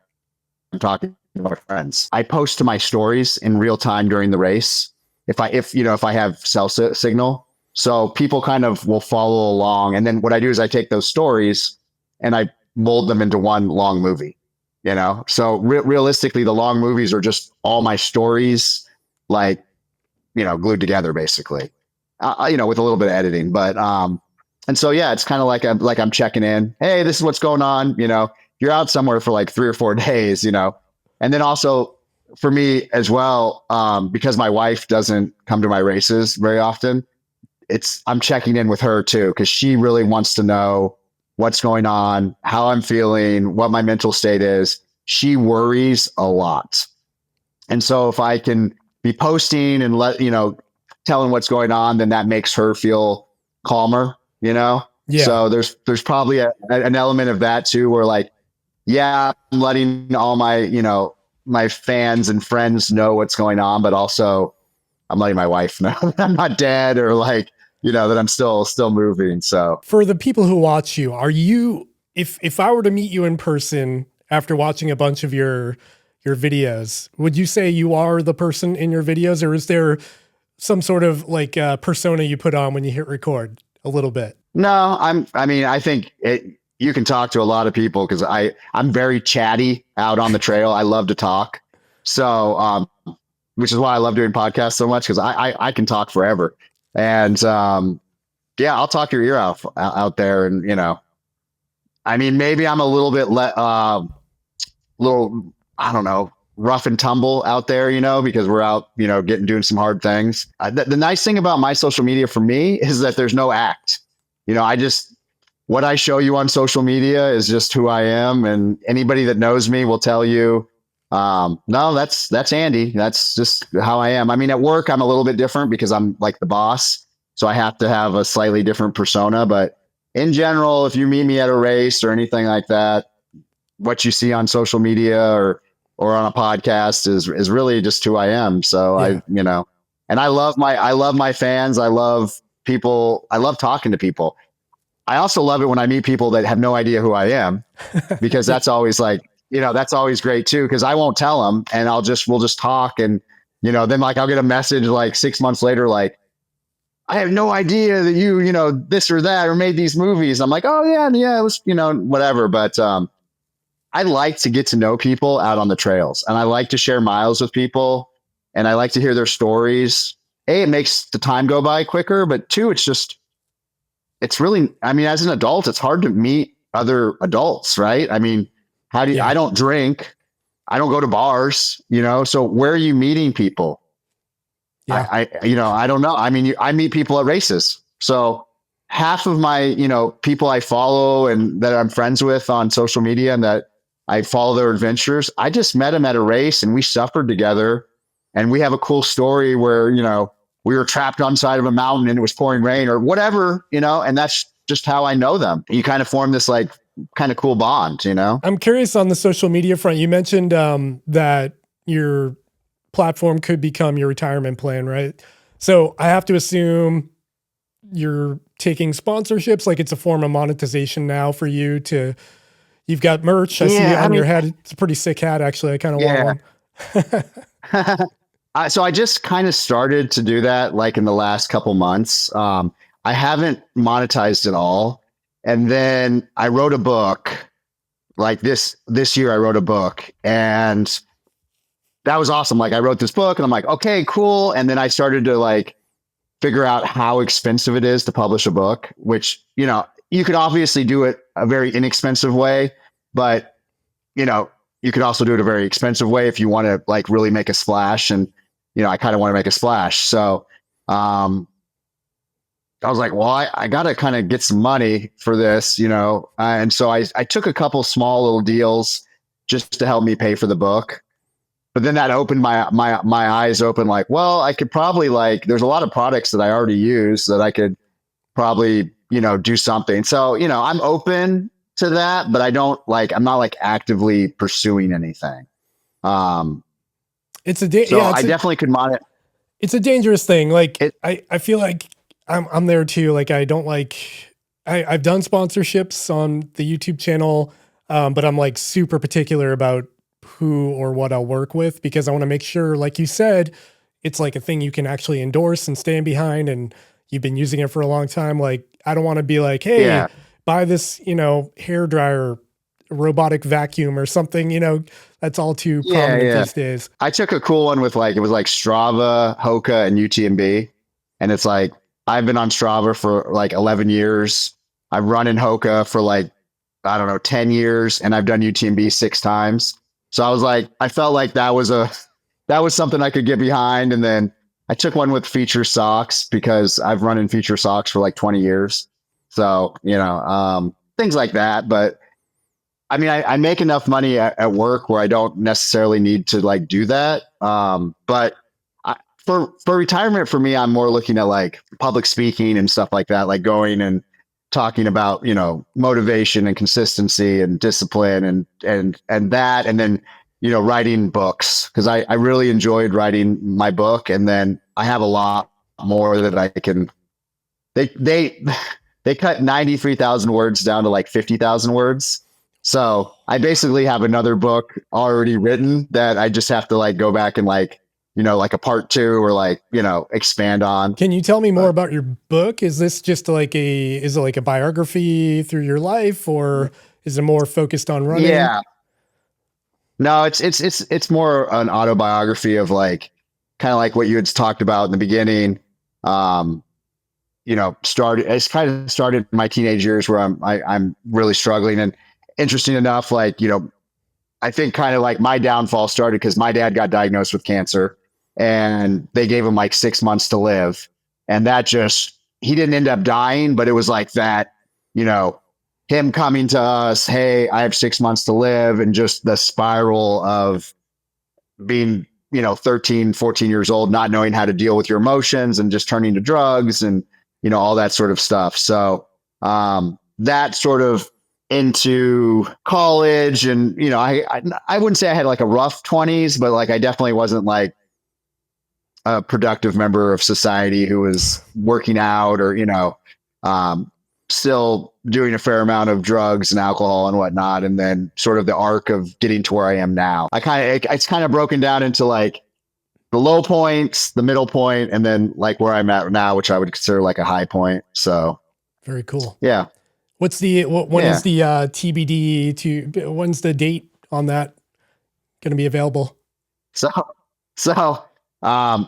talking to my friends. I post to my stories in real time during the race if I have cell signal. So people kind of will follow along. And then what I do is I take those stories and I mold them into one long movie, you know? So realistically, the long movies are just all my stories, like, you know, glued together basically, you know, with a little bit of editing. But, and so, yeah, it's kind of like I'm checking in. Hey, this is what's going on. You know, you're out somewhere for like 3 or 4 days, you know? And then also for me as well, because my wife doesn't come to my races very often, I'm checking in with her too, because she really wants to know what's going on, how I'm feeling, what my mental state is. She worries a lot. And so if I can be posting and telling what's going on, then that makes her feel calmer, you know? Yeah. So there's probably an element of that too, where like, yeah, I'm letting all my, you know, my fans and friends know what's going on, but also I'm letting my wife know that I'm not dead, or like, that I'm still moving. So for the people who watch you, are you, if I were to meet you in person after watching a bunch of your videos, would you say you are the person in your videos, or is there some sort of like persona you put on when you hit record a little bit? no, I think you can talk to a lot of people because I'm very chatty out on the trail. I love to talk. So, which is why I love doing podcasts so much, because I can talk forever. And yeah, I'll talk your ear out there. And, maybe I'm a little bit, little, I don't know, rough and tumble out there, because we're out, doing some hard things. The nice thing about my social media for me is that there's no act. What I show you on social media is just who I am. And anybody that knows me will tell you, no, that's Andy. That's just how I am. At work, I'm a little bit different because I'm like the boss. So I have to have a slightly different persona. But in general, if you meet me at a race or anything like that, what you see on social media or on a podcast is really just who I am. So yeah. And I love my fans. I love people. I love talking to people. I also love it when I meet people that have no idea who I am, because that's always like, that's always great too. Cause I won't tell them, and we'll just talk. And, then like, I'll get a message like 6 months later, like, I have no idea that you, this or that, or made these movies. I'm like, oh yeah, it was, whatever. But, I like to get to know people out on the trails, and I like to share miles with people, and I like to hear their stories. A, it makes the time go by quicker, but two, it's really, as an adult, it's hard to meet other adults, right? How do you, I don't drink, I don't go to bars, so where are you meeting people? Yeah. I don't know. I meet people at races. So half of my, people I follow and that I'm friends with on social media and that I follow their adventures, I just met them at a race and we suffered together, and we have a cool story where, we were trapped on the side of a mountain and it was pouring rain or whatever, and that's just how I know them. You kind of form this like kind of cool bond, I'm curious on the social media front. You mentioned that your platform could become your retirement plan, right? So I have to assume you're taking sponsorships, like it's a form of monetization now for you to, you've got merch. I see it on your head. It's a pretty sick hat, actually. I kind of want one. So I just kind of started to do that like in the last couple months. I haven't monetized at all. And then I wrote a book like this year. I wrote a book, and that was awesome. Like I wrote this book and I'm like, okay, cool. And then I started to like figure out how expensive it is to publish a book, which, you could obviously do it a very inexpensive way, but you could also do it a very expensive way if you want to like really make a splash. And, I kind of want to make a splash. So, I was like, well, I got to kind of get some money for this, and so I took a couple small little deals just to help me pay for the book. But then that opened my eyes open, like, well, I could probably like, there's a lot of products that I already use that I could probably, do something. So, I'm open to that, but I'm not like actively pursuing anything. It's a I definitely could monitor. It's a dangerous thing. Like I feel like I'm there too. Like I don't like, I've done sponsorships on the YouTube channel, but I'm like super particular about who or what I'll work with, because I want to make sure, like you said, it's like a thing you can actually endorse and stand behind, and you've been using it for a long time. Like, I don't want to be like, hey, buy this, hair dryer, robotic vacuum or something, that's all too prominent these days. I took a cool one with like, it was like Strava, Hoka, and UTMB. And it's like, I've been on Strava for like 11 years. I've run in Hoka for like, I don't know, 10 years. And I've done UTMB 6 times. So I was like, I felt like that was something I could get behind. And then I took one with Feature Socks because I've run in Feature Socks for like 20 years. So, things like that. But I make enough money at work where I don't necessarily need to like do that. But for retirement, for me, I'm more looking at like public speaking and stuff like that, like going and talking about, motivation and consistency and discipline and that, and then writing books because I really enjoyed writing my book. And then I have a lot more that I can, they, they cut 93,000 words down to like 50,000 words. So I basically have another book already written that I just have to like go back and like, like a part two or like, expand on. Can you tell me more about your book? Is this just is it like a biography through your life, or is it more focused on running? Yeah. No, it's more an autobiography of like kind of like what you had talked about in the beginning. It's kind of started in my teenage years where I'm really struggling. And interesting enough, like, I think kind of like my downfall started because my dad got diagnosed with cancer and they gave him like 6 months to live. And that he didn't end up dying, but it was like that, him coming to us, hey, I have 6 months to live, and just the spiral of being, 13, 14 years old, not knowing how to deal with your emotions and just turning to drugs and, all that sort of stuff. So that sort of into college and, I wouldn't say I had like a rough 20s, but like I definitely wasn't like a productive member of society who was working out or, still doing a fair amount of drugs and alcohol and whatnot. And then sort of the arc of getting to where I am now. It's kind of broken down into like the low points, the middle point, and then like where I'm at now, which I would consider like a high point. So very cool. Yeah. What's when is the TBD when's the date on that going to be available? So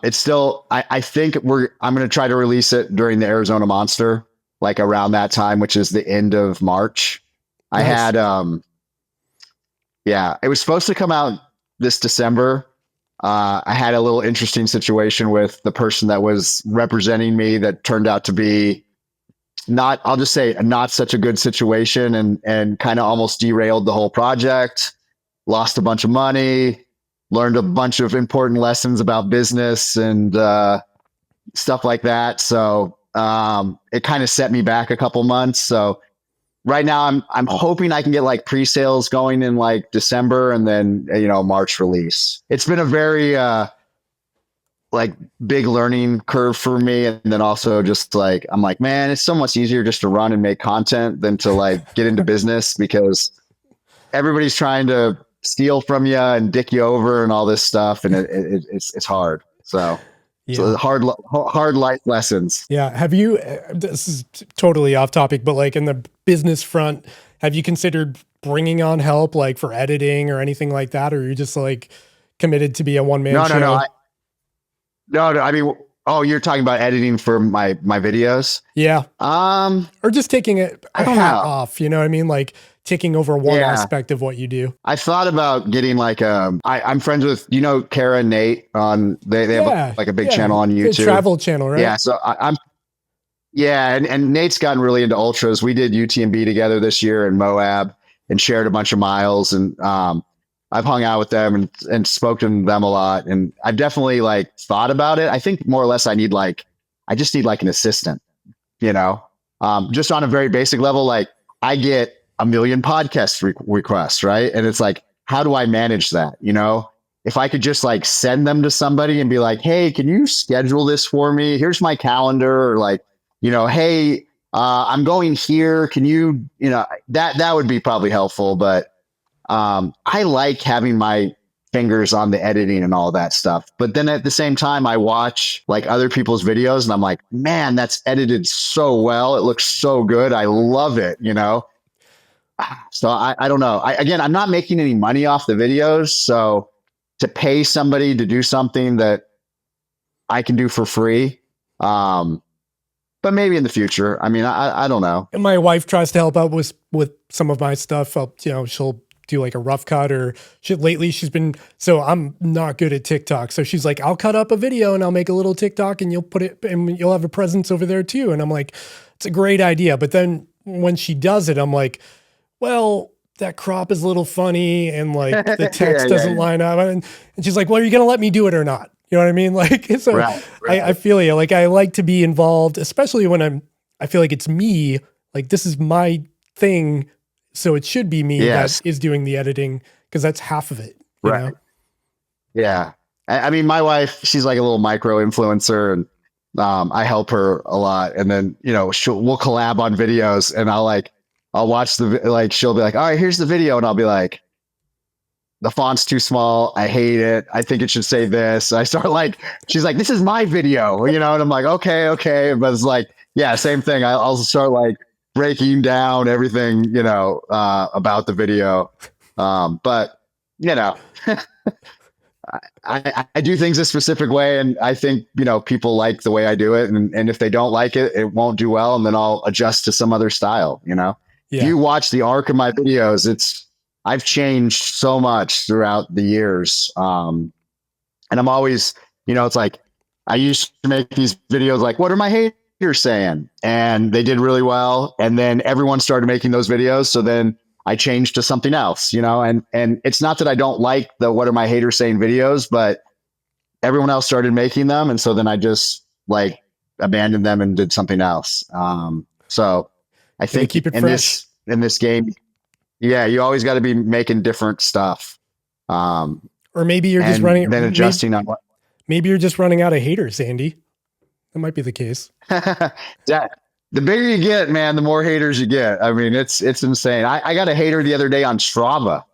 it's still, I think I'm going to try to release it during the Arizona Monster, like around that time, which is the end of March. Nice. I had, it was supposed to come out this December. I had a little interesting situation with the person that was representing me that turned out to be I'll just say not such a good situation and kind of almost derailed the whole project, lost a bunch of money, learned a bunch of important lessons about business and stuff like that. So it kind of set me back a couple months. So right now I'm hoping I can get like pre-sales going in like December and then, March release. It's been a very like big learning curve for me. And then also just like, I'm like, man, it's so much easier just to run and make content than to like get into business because everybody's trying to steal from you and dick you over and all this stuff. And it's hard. So, So hard life lessons. Yeah. Have you, this is totally off topic, but like in the business front, have you considered bringing on help like for editing or anything like that? Or are you just like committed to be a one-man show? No. I mean, you're talking about editing for my videos? Yeah. Or just taking a hat off, you know what I mean? Like taking over one aspect of what you do. I thought about getting like I'm friends with, Kara and Nate they have like a big channel on YouTube. A travel channel, right? Yeah. So and Nate's gotten really into ultras. We did UTMB together this year in Moab and shared a bunch of miles. And I've hung out with them and spoken to them a lot. And I've definitely like thought about it. I think more or less I just need like an assistant, just on a very basic level. Like I get a million podcast requests, right? And it's like, how do I manage that? If I could just like send them to somebody and be like, hey, can you schedule this for me? Here's my calendar. Or like, hey, I'm going here. Can you, that would be probably helpful. But I like having my fingers on the editing and all that stuff. But then at the same time, I watch like other people's videos and I'm like, man, that's edited so well. It looks so good. I love it, So I don't know. I'm not making any money off the videos. So to pay somebody to do something that I can do for free, but maybe in the future. I mean, I don't know. And my wife tries to help out with some of my stuff. She'll do like a rough cut or lately she's been, so I'm not good at TikTok. So she's like, I'll cut up a video and I'll make a little TikTok and you'll put it and you'll have a presence over there too. And I'm like, it's a great idea. But then when she does it, I'm like, well, that crop is a little funny and like the text doesn't line up. And she's like, well, are you going to let me do it or not? You know what I mean? Like, so right. I feel you. Like I like to be involved, especially when I feel like it's me, like this is my thing. So it should be me that is doing the editing because that's half of it, you Right. know? Yeah. I mean, my wife, she's like a little micro influencer, and I help her a lot. And then, we'll collab on videos, and I'll watch like, she'll be like, all right, here's the video. And I'll be like, the font's too small. I hate it. I think it should say this. I start like, she's like, this is my video, and I'm like, okay. But it's like, yeah, same thing. I'll start like breaking down everything, about the video. But, you know, I do things a specific way, and I think, people like the way I do it. And if they don't like it, it won't do well. And then I'll adjust to some other style, If Yeah. you watch the arc of my videos, I've changed so much throughout the years. And I'm always, it's like, I used to make these videos like, what are my haters saying? And they did really well. And then everyone started making those videos. So then I changed to something else, and it's not that I don't like the what are my haters saying videos, but everyone else started making them. And so then I just like abandoned them and did something else. So I think keep it fresh. In this game, yeah, you always got to be making different stuff. Or maybe you're just running, then adjusting on what. Maybe you're just running out of haters, Andy. That might be the case. The bigger you get, man, the more haters you get. I mean, it's insane. I got a hater the other day on Strava. Wow.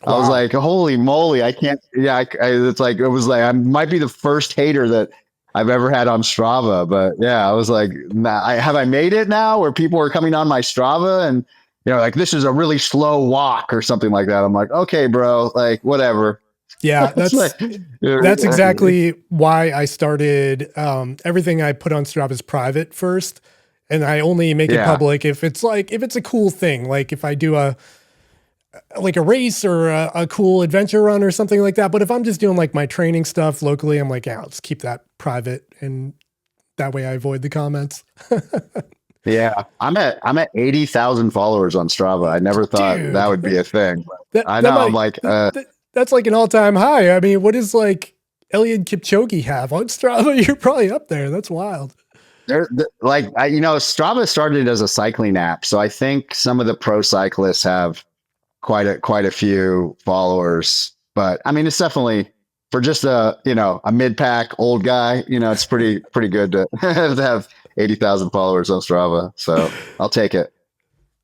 I was like, holy moly, I can't. Yeah, it's like, it was like, I might be the first hater that I've ever had on Strava. But yeah, I was like, have I made it now where people are coming on my Strava and, like, this is a really slow walk or something like that. I'm like, okay, bro, like, whatever. Yeah, that's exactly why I started. Everything I put on Strava is private first, and I only make it public if it's a cool thing, like if I do a race or a cool adventure run or something like that. But if I'm just doing like my training stuff locally, I'm like, yeah, I'll just keep that private, and that way I avoid the comments. Yeah, I'm at 80,000 followers on Strava. I never thought that would be a thing. I know. I'm like, that's like an all-time high. I mean, what does like Eliud Kipchoge have on Strava? You're probably up there. That's wild. Strava started as a cycling app, so I think some of the pro cyclists have quite a few followers. But I mean, it's definitely for just a mid-pack old guy. It's pretty good to have 80,000 followers on Strava. So I'll take it.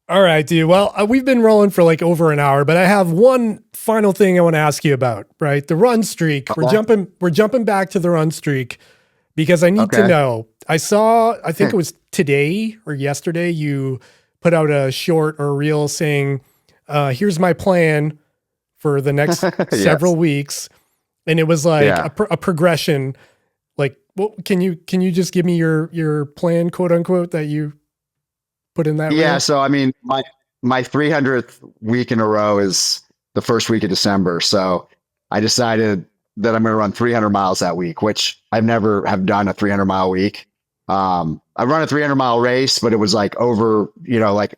All right, dude. Well, we've been rolling for like over an hour, but I have one final thing I want to ask you about, right? The run streak. We're jumping back to the run streak because I need to know. I think it was today or yesterday, you put out a short or a reel saying, here's my plan for the next several weeks. And it was like a progression. Like, can you just give me your plan, quote unquote, that you put in that? Yeah. Reel? So, I mean, my 300th week in a row is the first week of December. So I decided that I'm going to run 300 miles that week, which I've never have done a 300-mile week. I run a 300-mile race, but it was like over, like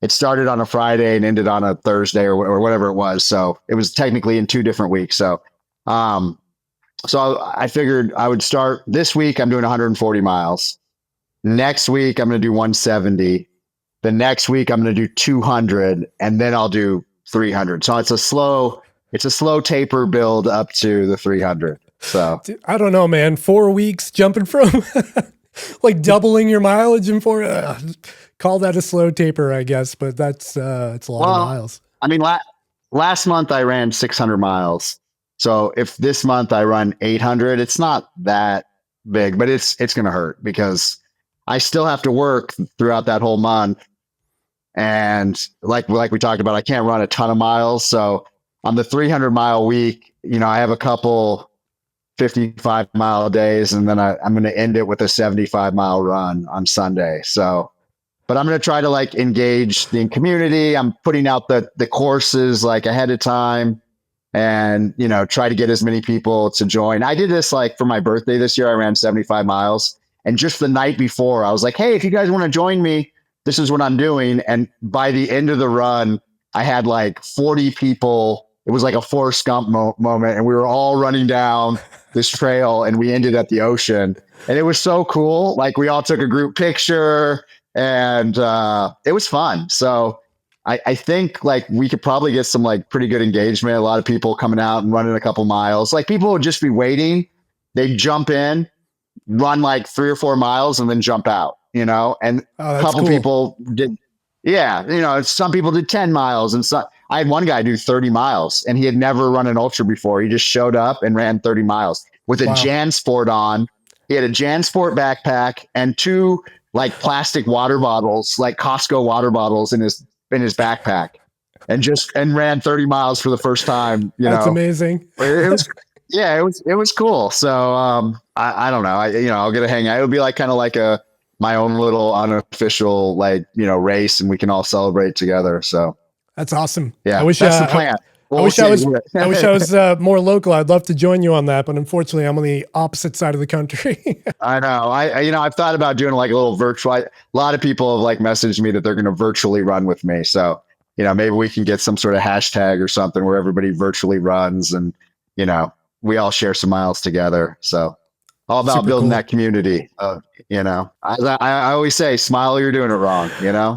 it started on a Friday and ended on a Thursday or whatever it was. So it was technically in 2 different weeks. So, I figured I would start this week. I'm doing 140 miles. Next week, I'm going to do 170. The next week, I'm going to do 200, and then I'll do 300. So it's a slow taper build up to the 300. So I don't know, man. 4 weeks jumping from like doubling your mileage in 4. Call that a slow taper, I guess, but it's a lot of miles. I mean, last month I ran 600 miles. So if this month I run 800, it's not that big, but it's going to hurt because I still have to work throughout that whole month. And like we talked about, I can't run a ton of miles. So on the 300-mile week, I have a couple 55-mile days, and then I'm going to end it with a 75-mile run on Sunday. So, but I'm going to try to like engage the community. I'm putting out the courses like ahead of time, and try to get as many people to join. I did this like for my birthday this year. I ran 75 miles, and just the night before I was like, hey, if you guys want to join me, this is what I'm doing. And by the end of the run, I had like 40 people. It was like a Forrest Gump moment, and we were all running down this trail, and we ended at the ocean, and it was so cool. Like we all took a group picture, and it was fun. So I think like we could probably get some like pretty good engagement. A lot of people coming out and running a couple miles. Like people would just be waiting. They'd jump in, run like 3 or 4 miles and then jump out, you know, and a couple cool. people did. Yeah. You know, some people did 10 miles and some, I had one guy do 30 miles and he had never run an ultra before. He just showed up and ran 30 miles with a JanSport on. He had a JanSport backpack and 2 like plastic water bottles, like Costco water bottles in his backpack, and ran 30 miles for the first time. That's amazing. It was, yeah, it was cool. So I don't know. I'll get a hang out. It would be like kind of like my own little unofficial like race, and we can all celebrate together. So that's awesome. Yeah, that's the plan. I wish I was more local. I'd love to join you on that, but unfortunately, I'm on the opposite side of the country. I know. I've thought about doing like a little virtual. A lot of people have like messaged me that they're going to virtually run with me. So maybe we can get some sort of hashtag or something where everybody virtually runs, and we all share some miles together. So all about super building cool. that community. I always say, smile, you're doing it wrong.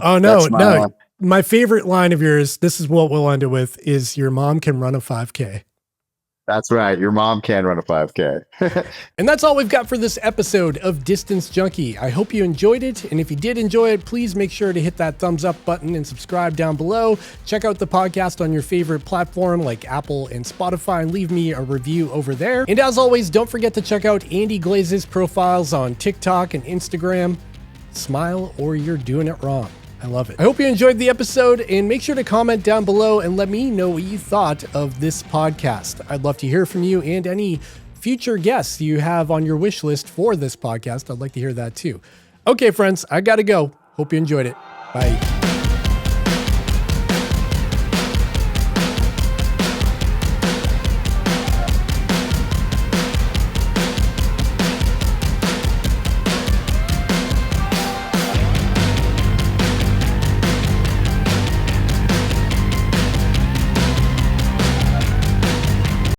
Oh no. My favorite line of yours, this is what we'll end it with, is your mom can run a 5K. That's right. Your mom can run a 5K. And that's all we've got for this episode of Distance Junkie. I hope you enjoyed it. And if you did enjoy it, please make sure to hit that thumbs up button and subscribe down below. Check out the podcast on your favorite platform like Apple and Spotify and leave me a review over there. And as always, don't forget to check out Andy Glaze's profiles on TikTok and Instagram. Smile or you're doing it wrong. I love it. I hope you enjoyed the episode, and make sure to comment down below and let me know what you thought of this podcast. I'd love to hear from you and any future guests you have on your wish list for this podcast. I'd like to hear that too. Okay, friends, I gotta go. Hope you enjoyed it. Bye.